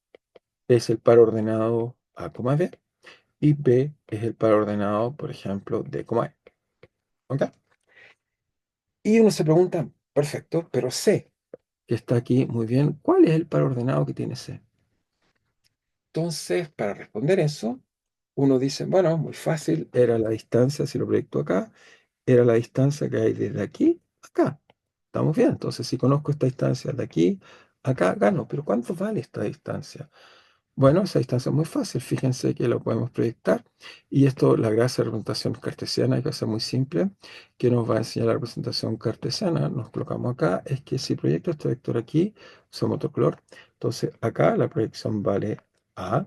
es el par ordenado A, B, y B es el par ordenado, por ejemplo, D, E. ¿Ok? Y uno se pregunta, perfecto, pero C, que está aquí muy bien, ¿cuál es el par ordenado que tiene C? Entonces, para responder eso, uno dice, bueno, muy fácil, era la distancia, si lo proyecto acá, era la distancia que hay desde aquí a acá. estamos bien. Entonces, si conozco esta distancia de aquí, acá gano. Pero ¿cuánto vale esta distancia? Bueno, esa distancia es muy fácil. Fíjense que lo podemos proyectar. Y esto, la gracia de representación cartesiana, que es muy simple, que nos va a enseñar la representación cartesiana. Nos colocamos acá. Es que si proyecto este vector aquí, usamos otro color. Entonces, acá la proyección vale A.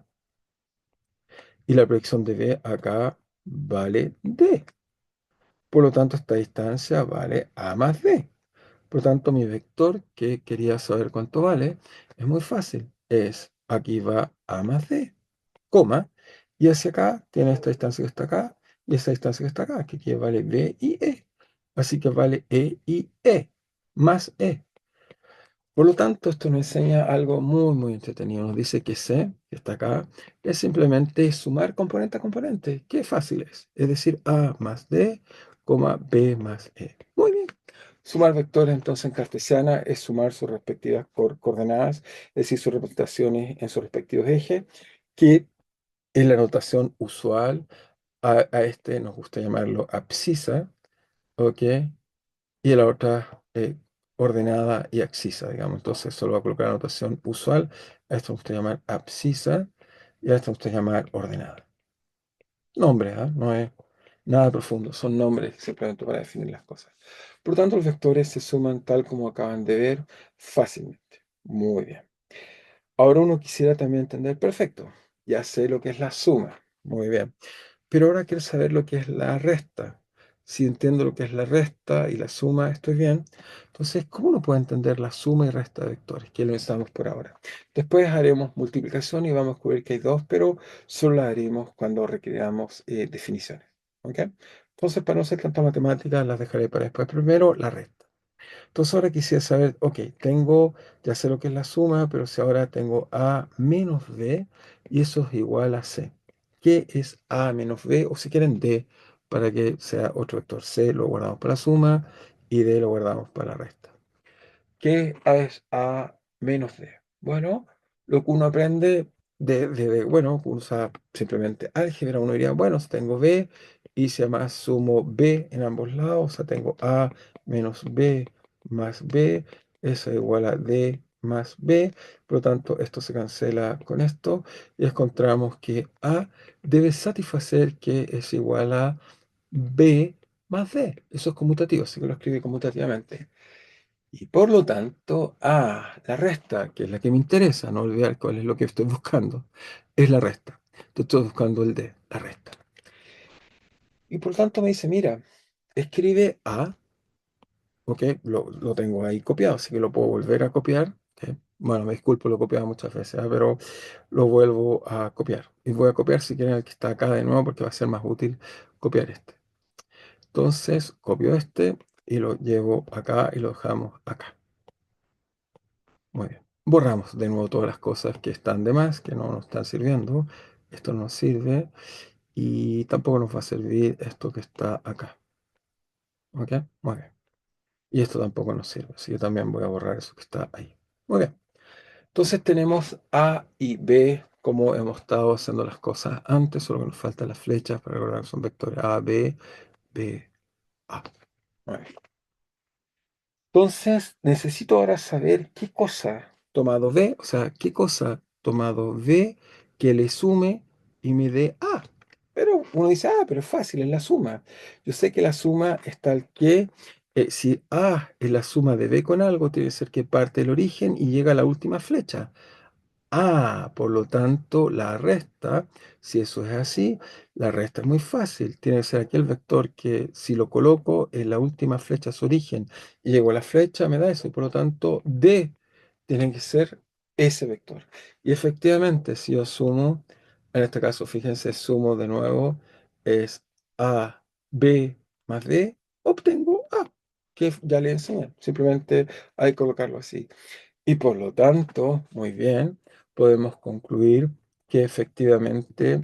Y la proyección de B acá vale D. Por lo tanto, esta distancia vale A más D. Por lo tanto, mi vector, que quería saber cuánto vale, es muy fácil. Es, aquí va A más D, coma, y hacia acá tiene esta distancia que está acá, y esa distancia que está acá, que aquí vale B y E. Así que vale E y E, más E. Por lo tanto, esto nos enseña algo muy, muy entretenido. Nos dice que C, que está acá, es simplemente sumar componente a componente. Qué fácil es. Es decir, A más D, coma B más E. Muy bien. Sumar vectores entonces en cartesiana es sumar sus respectivas coordenadas, es decir, sus representaciones en sus respectivos ejes, que es la notación usual. A este nos gusta llamarlo abscisa, ¿ok? Y la otra ordenada y abscisa, digamos. Entonces solo va a colocar la notación usual. A esto me gusta llamar abscisa y a esto me gusta llamar ordenada. Nombres, ¿ah? No es nada profundo, son nombres simplemente para definir las cosas. Por lo tanto, los vectores se suman tal como acaban de ver fácilmente. Muy bien. Ahora uno quisiera también entender, perfecto, ya sé lo que es la suma. Muy bien. Pero ahora quiero saber lo que es la resta. Si entiendo lo que es la resta y la suma, estoy bien. Entonces, ¿cómo uno puede entender la suma y resta de vectores? Que lo pensamos por ahora. Después haremos multiplicación y vamos a descubrir que hay dos, pero solo la haremos cuando requiramos definiciones. ¿Ok? Entonces, para no ser tanta matemática, las dejaré para después. Primero, la resta. Entonces ahora quisiera saber, ok, tengo, ya sé lo que es la suma, pero si ahora tengo A menos B y eso es igual a C. ¿Qué es A menos B? O si quieren D, para que sea otro vector. C lo guardamos para la suma y D lo guardamos para la resta. ¿Qué es A menos D? Bueno, lo que uno aprende bueno, uno usa simplemente álgebra, uno diría, bueno, si tengo B y si además sumo B en ambos lados, o sea, tengo A menos B más B, eso es igual a D más B, por lo tanto, esto se cancela con esto y encontramos que A debe satisfacer que es igual a B más D. Eso es conmutativo, así que lo escribí conmutativamente. Y por lo tanto, la resta, que es la que me interesa, no olvidar cuál es lo que estoy buscando, es la resta. Estoy buscando el de la resta. Y por lo tanto me dice, mira, escribe A, ok, lo tengo ahí copiado, así que lo puedo volver a copiar. ¿Ok? Bueno, me disculpo, lo he copiado muchas veces, pero lo vuelvo a copiar. Y voy a copiar si quieren el que está acá de nuevo, porque va a ser más útil copiar este. Entonces, copio este y lo llevo acá y lo dejamos acá. Muy bien. Borramos de nuevo todas las cosas que están de más, que no nos están sirviendo. Esto no nos sirve y tampoco nos va a servir esto que está acá. ¿Ok? Muy bien. Y esto tampoco nos sirve, así que también voy a borrar eso que está ahí. Muy bien. Entonces tenemos A y B como hemos estado haciendo las cosas antes, solo que nos faltan las flechas para recordar que son vectores A, B, B, A. Muy bien. Entonces, necesito ahora saber qué cosa tomado B, o sea, qué cosa tomado B que le sume y me dé A. Pero uno dice, pero es fácil, es la suma. Yo sé que la suma es tal que si A es la suma de B con algo, tiene que ser que parte del origen y llega a la última flecha. Por lo tanto, la resta, si eso es así, la resta es muy fácil. Tiene que ser aquel vector que si lo coloco en la última flecha su origen y llego a la flecha, me da eso. Y por lo tanto, D tiene que ser ese vector. Y efectivamente, si yo sumo, en este caso, fíjense, sumo de nuevo, es A, B más D, obtengo A, que ya le enseñé. Simplemente hay que colocarlo así. Y por lo tanto, muy bien, podemos concluir que efectivamente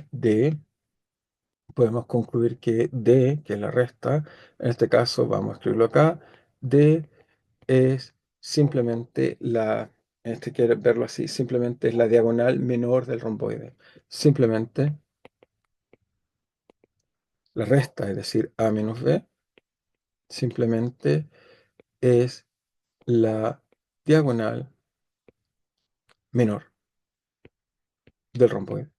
podemos concluir que D, que es la resta, en este caso vamos a escribirlo acá, D es simplemente en este quiere verlo así, simplemente es la diagonal menor del romboide. Simplemente la resta, es decir, A menos B, simplemente es la diagonal menor del romboide.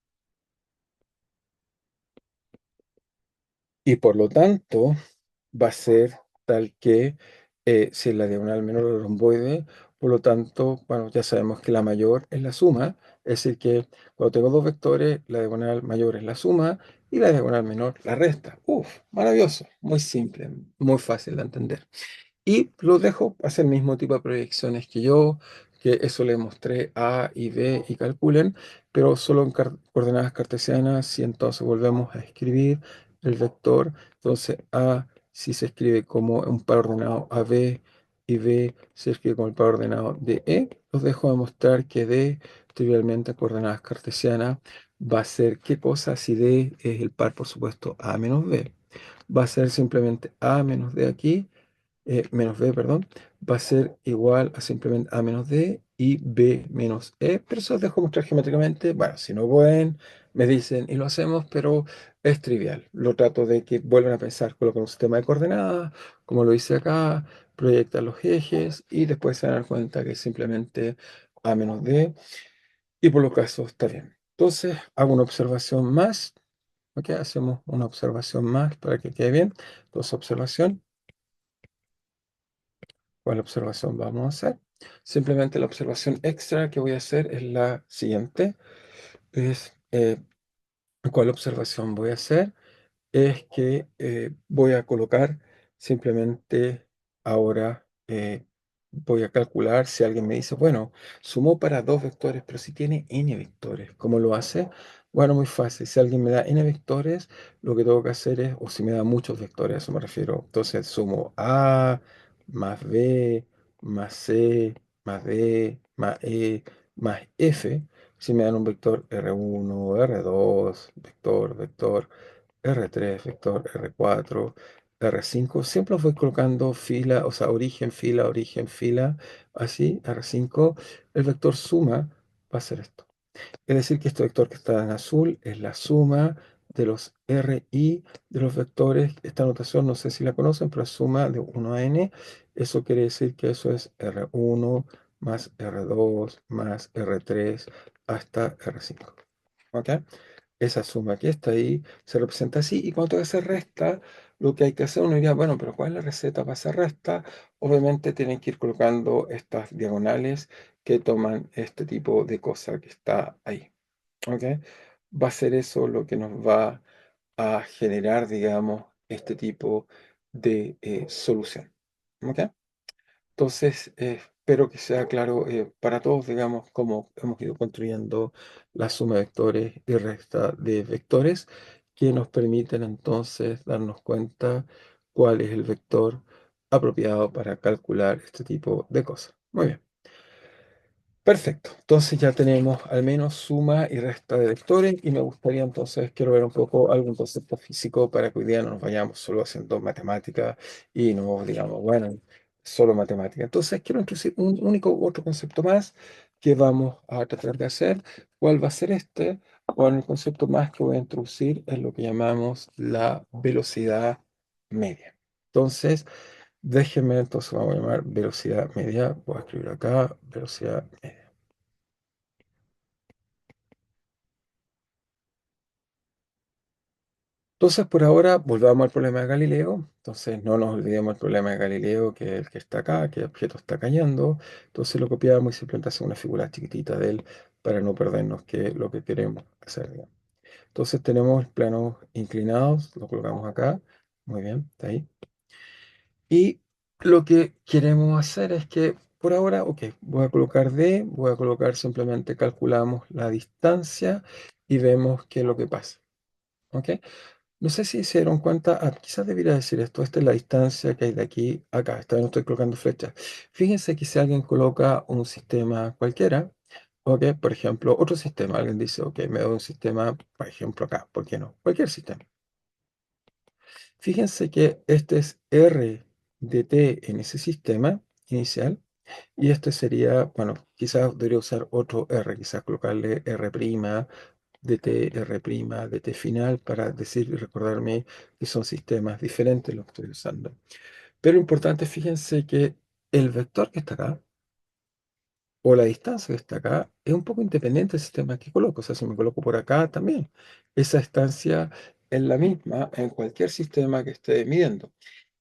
Y por lo tanto, va a ser tal que si es la diagonal menor del romboide, por lo tanto, bueno, ya sabemos que la mayor es la suma, es decir, que cuando tengo dos vectores, la diagonal mayor es la suma y la diagonal menor la resta. Uf, maravilloso, muy simple, muy fácil de entender. Y los dejo hacer el mismo tipo de proyecciones que yo, que eso les mostré A y B y calculen, pero solo en coordenadas cartesianas y entonces volvemos a escribir el vector. Entonces A si se escribe como un par ordenado AB y B se escribe como el par ordenado de E. Los dejo demostrar que D, trivialmente en coordenadas cartesianas, va a ser ¿qué cosa? Si D es el par, por supuesto, A menos B. Va a ser simplemente A menos D aquí menos b, perdón, va a ser igual a simplemente a menos d y b menos e, pero eso los dejo mostrar geométricamente. Bueno, si no pueden, me dicen y lo hacemos, pero es trivial. Lo trato de que vuelvan a pensar, colocan un sistema de coordenadas, como lo hice acá, proyectan los ejes y después se dan cuenta que es simplemente a menos d y por lo casos está bien. Entonces, hago una observación más. ¿Ok? Hacemos una observación más para que quede bien. Entonces, observación. ¿Cuál observación vamos a hacer? Simplemente la observación extra que voy a hacer es la siguiente. Es, ¿cuál observación voy a hacer? Es que voy a colocar simplemente ahora, voy a calcular si alguien me dice, bueno, sumó para dos vectores, pero si tiene n vectores, ¿cómo lo hace? Bueno, muy fácil. Si alguien me da n vectores, lo que tengo que hacer es, o si me da muchos vectores, a eso me refiero. Entonces sumo A más B más C más D más E más F. Si me dan un vector R1, R2, vector, vector. R3 vector, R4 R5 siempre los voy colocando fila, o sea, origen, fila, así, R5 el vector suma va a ser esto. Es decir, que este vector que está en azul es la suma de los RI de los vectores. Esta notación no sé si la conocen, pero es suma de 1 a n. Eso quiere decir que eso es R1 más R2 más R3 hasta R5. ¿Ok? Esa suma que está ahí se representa así y cuando se resta, lo que hay que hacer, uno diría, bueno, pero ¿cuál es la receta para hacer resta? Obviamente tienen que ir colocando estas diagonales que toman este tipo de cosa que está ahí. ¿Ok? Va a ser eso lo que nos va a generar, digamos, este tipo de solución. ¿Ok? Entonces, espero que sea claro para todos, digamos, cómo hemos ido construyendo la suma de vectores y resta de vectores que nos permiten entonces darnos cuenta cuál es el vector apropiado para calcular este tipo de cosas. Muy bien. Perfecto, entonces ya tenemos al menos suma y resta de vectores y me gustaría entonces, quiero ver un poco algún concepto físico para que hoy día no nos vayamos solo haciendo matemática y no digamos, bueno, solo matemática. Entonces quiero introducir un único otro concepto más que vamos a tratar de hacer. ¿Cuál va a ser este? Bueno, el concepto más que voy a introducir es lo que llamamos la velocidad media. Entonces, déjenme, entonces vamos a llamar velocidad media, voy a escribir acá, velocidad media. Entonces, por ahora, volvamos al problema de Galileo. Entonces, no nos olvidemos del problema de Galileo, que es el que está acá, que el objeto está cayendo. Entonces, lo copiamos y simplemente hacemos una figura chiquitita de él para no perdernos que lo que queremos hacer, digamos. Entonces, tenemos planos inclinados, lo colocamos acá. Muy bien, está ahí. Y lo que queremos hacer es que, por ahora, ok, voy a colocar D, voy a colocar simplemente, calculamos la distancia y vemos qué es lo que pasa. ¿Ok? No sé si se dieron cuenta, quizás debería decir esto, esta es la distancia que hay de aquí a acá, esta vez no estoy colocando flechas. Fíjense que si alguien coloca un sistema cualquiera, ok, por ejemplo, otro sistema, alguien dice, ok, me da un sistema, por ejemplo, acá, ¿por qué no? Cualquier sistema. Fíjense que este es R de t en ese sistema inicial, y este sería, bueno, quizás debería usar otro R, quizás colocarle R' dt, R', dt final, para decir y recordarme que son sistemas diferentes los que estoy usando. Pero lo importante, fíjense que el vector que está acá o la distancia que está acá es un poco independiente del sistema que coloco. O sea, si me coloco por acá también, esa distancia es la misma en cualquier sistema que esté midiendo.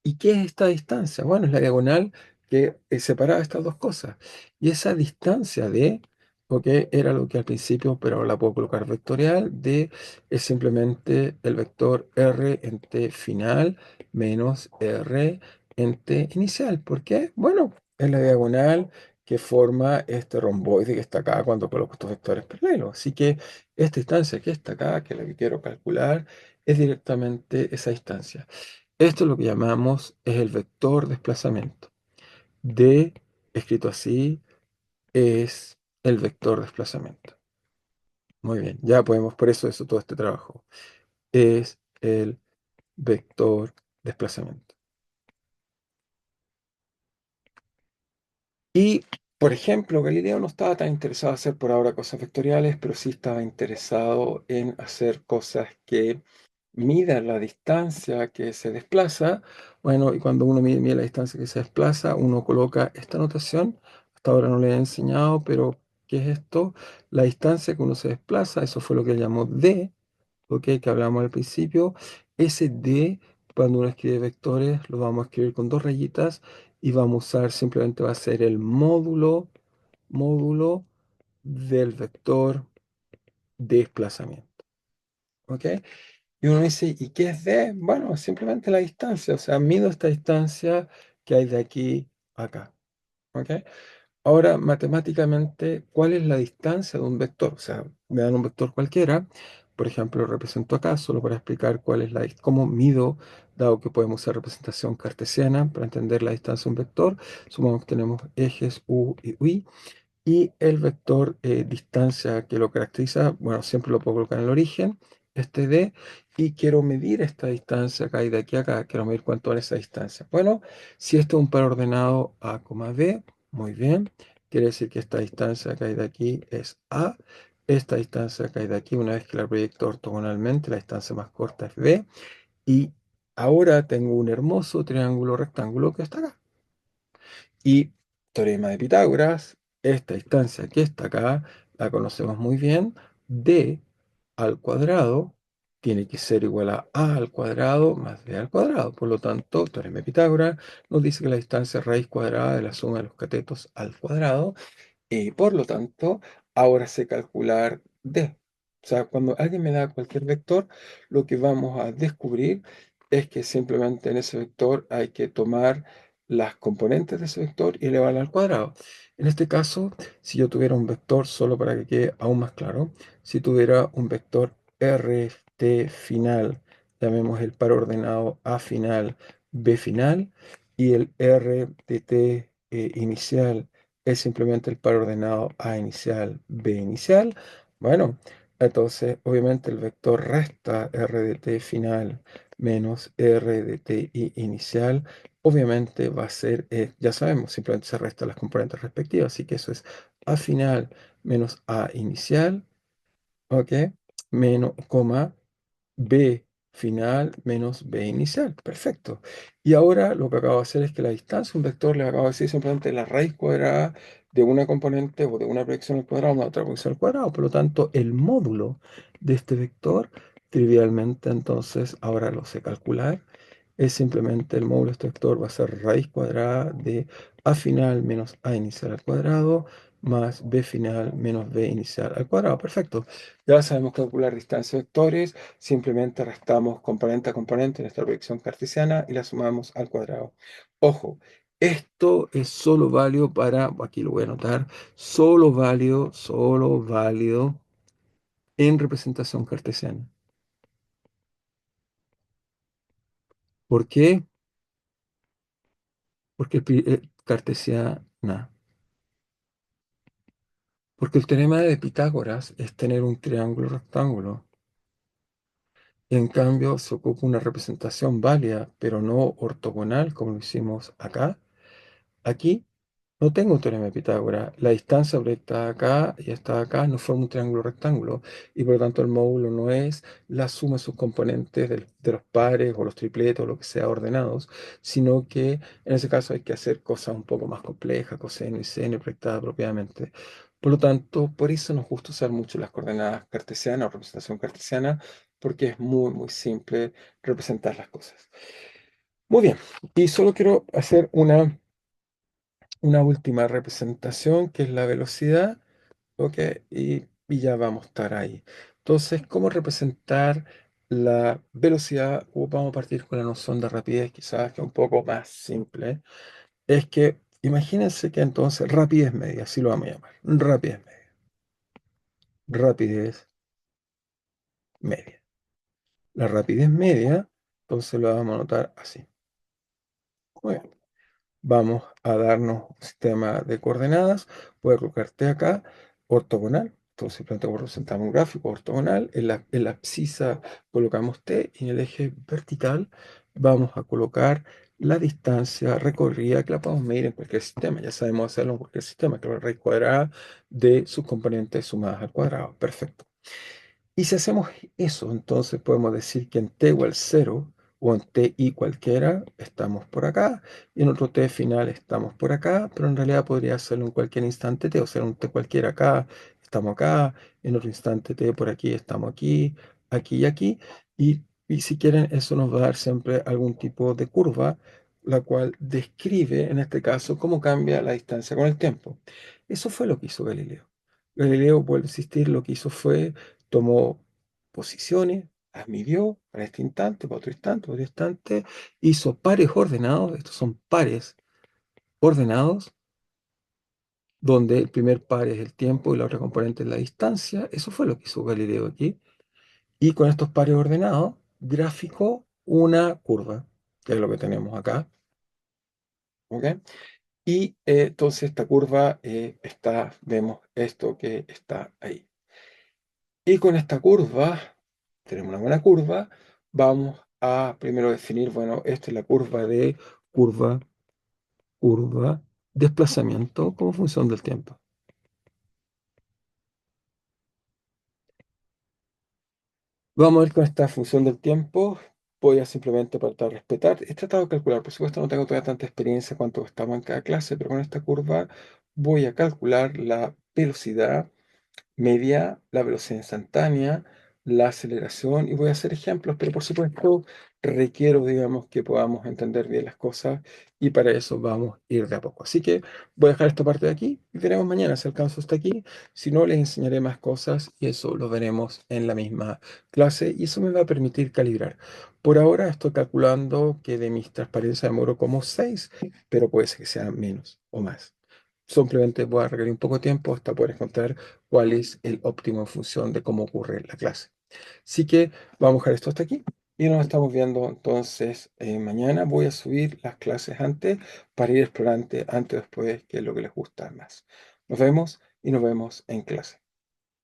¿Y qué es esta distancia? Bueno, es la diagonal que separaba estas dos cosas. Y esa distancia de, ok, era lo que al principio, pero ahora la puedo colocar vectorial, de es simplemente el vector r en t final menos r en t inicial. ¿Por qué? Bueno, es la diagonal que forma este romboide que está acá cuando coloco estos vectores paralelos. Así que esta distancia que está acá, que es la que quiero calcular, es directamente esa distancia. Esto es lo que llamamos es el vector desplazamiento. D, escrito así, es el vector desplazamiento. Muy bien, ya podemos, por eso todo este trabajo. Es el vector desplazamiento. Y, por ejemplo, Galileo no estaba tan interesado en hacer por ahora cosas vectoriales, pero sí estaba interesado en hacer cosas que midan la distancia que se desplaza. Bueno, y cuando uno mide la distancia que se desplaza, uno coloca esta notación. Hasta ahora no le he enseñado, pero ¿qué es esto? La distancia que uno se desplaza, eso fue lo que llamó d, ¿ok? Que hablamos al principio. Ese d, cuando uno escribe vectores, lo vamos a escribir con dos rayitas y vamos a usar, simplemente va a ser el módulo del vector desplazamiento, ¿ok? Y uno dice, ¿y qué es d? Bueno, simplemente la distancia, o sea, mido esta distancia que hay de aquí a acá, ¿ok? Ahora, matemáticamente, ¿cuál es la distancia de un vector? O sea, me dan un vector cualquiera, por ejemplo, lo represento acá, solo para explicar cuál es cómo mido, dado que podemos usar representación cartesiana para entender la distancia de un vector. Supongamos que tenemos ejes u y y. Y el vector distancia que lo caracteriza, bueno, siempre lo puedo colocar en el origen, este d, y quiero medir esta distancia acá y de aquí a acá, quiero medir cuánto vale esa distancia. Bueno, si esto es un par ordenado a, b, muy bien, quiere decir que esta distancia acá y de aquí es a, esta distancia acá y de aquí, una vez que la proyecto ortogonalmente, la distancia más corta es b, y ahora tengo un hermoso triángulo rectángulo que está acá. Y teorema de Pitágoras, esta distancia que está acá, la conocemos muy bien, d al cuadrado tiene que ser igual a al cuadrado más b al cuadrado. Por lo tanto, teorema de Pitágoras nos dice que la distancia es raíz cuadrada de la suma de los catetos al cuadrado. Y por lo tanto, ahora sé calcular d. O sea, cuando alguien me da cualquier vector, lo que vamos a descubrir es que simplemente en ese vector hay que tomar las componentes de ese vector y elevarla al cuadrado. En este caso, si yo tuviera un vector, solo para que quede aún más claro, si tuviera un vector rt final, llamemos el par ordenado a final, b final, y el r de t inicial es simplemente el par ordenado A inicial, B inicial. Bueno, entonces obviamente el vector resta R de t final menos R de t inicial. Obviamente va a ser, ya sabemos, simplemente se restan las componentes respectivas. Así que eso es A final menos A inicial, ¿ok? Menos, coma, B final menos B inicial. Perfecto. Y ahora lo que acabo de hacer es que la distancia, un vector, le acabo de decir simplemente la raíz cuadrada de una componente o de una proyección al cuadrado a una otra proyección al cuadrado. Por lo tanto, el módulo de este vector, trivialmente, entonces, ahora lo sé calcular. Es simplemente el módulo de este vector va a ser raíz cuadrada de A final menos A inicial al cuadrado más B final menos B inicial al cuadrado. Perfecto. Ya sabemos calcular distancia de vectores. Simplemente restamos componente a componente en nuestra proyección cartesiana y la sumamos al cuadrado. Ojo, esto es solo válido para, aquí lo voy a anotar, solo válido en representación cartesiana. ¿Por qué? Porque cartesiana. Porque el teorema de Pitágoras es tener un triángulo rectángulo. En cambio, se ocupa una representación válida, pero no ortogonal, como lo hicimos acá. Aquí No tengo un teorema de Pitágoras. La distancia proyectada acá y esta acá no forma un triángulo rectángulo y por lo tanto el módulo no es la suma de sus componentes de los pares o los tripletos o lo que sea ordenados, sino que en ese caso hay que hacer cosas un poco más complejas, coseno y seno proyectadas propiamente. Por lo tanto, por eso nos gusta usar mucho las coordenadas cartesianas o representación cartesiana, porque es muy, muy simple representar las cosas. Muy bien, y solo quiero hacer una última representación que es la velocidad, ¿ok? Y ya vamos a estar ahí. Entonces, ¿cómo representar la velocidad? Vamos a partir con la noción de rapidez, quizás que es un poco más simple. Es que imagínense que entonces rapidez media, así lo vamos a llamar, rapidez media, rapidez media. La rapidez media, entonces lo vamos a anotar así. Muy bien. Vamos a darnos un sistema de coordenadas. Voy a colocar T acá, ortogonal. Entonces, simplemente representamos un gráfico ortogonal. En la abscisa colocamos T y en el eje vertical vamos a colocar la distancia recorrida que la podemos medir en cualquier sistema. Ya sabemos hacerlo en cualquier sistema, que es la raíz cuadrada de sus componentes sumadas al cuadrado. Perfecto. Y si hacemos eso, entonces podemos decir que en t igual 0 o en t i cualquiera estamos por acá y en otro t final estamos por acá, pero en realidad podría hacerlo en cualquier instante t, o sea, en un t cualquiera acá, estamos acá, en otro instante t por aquí, estamos aquí, aquí y aquí. Y si quieren, eso nos va a dar siempre algún tipo de curva, la cual describe, en este caso, cómo cambia la distancia con el tiempo. Eso fue lo que hizo Galileo. Galileo, vuelvo a insistir, lo que hizo fue tomó posiciones, las midió para este instante, para otro instante, hizo pares ordenados, estos son pares ordenados, donde el primer par es el tiempo y la otra componente es la distancia. Eso fue lo que hizo Galileo aquí. Y con estos pares ordenados, graficó una curva, que es lo que tenemos acá. ¿Ok? Y entonces esta curva vemos esto que está ahí. Y con esta curva, tenemos una buena curva, vamos a primero definir, bueno, esta es la curva, curva, desplazamiento como función del tiempo. Vamos a ver con esta función del tiempo, voy a simplemente tratar de respetar, he tratado de calcular, por supuesto no tengo todavía tanta experiencia cuánto estamos en cada clase, pero con esta curva voy a calcular la velocidad media, la velocidad instantánea, la aceleración, y voy a hacer ejemplos, pero por supuesto requiero, digamos, que podamos entender bien las cosas y para eso vamos a ir de a poco. Así que voy a dejar esta parte de aquí y veremos mañana si alcanzo hasta aquí. Si no, les enseñaré más cosas y eso lo veremos en la misma clase y eso me va a permitir calibrar. Por ahora estoy calculando que de mis transparencias demoro como 6, pero puede ser que sean menos o más. Simplemente voy a requerir un poco de tiempo hasta poder encontrar cuál es el óptimo en función de cómo ocurre la clase. Así que vamos a dejar esto hasta aquí y nos estamos viendo entonces mañana. Voy a subir las clases antes para ir explorando antes o después qué es lo que les gusta más. Nos vemos y nos vemos en clase.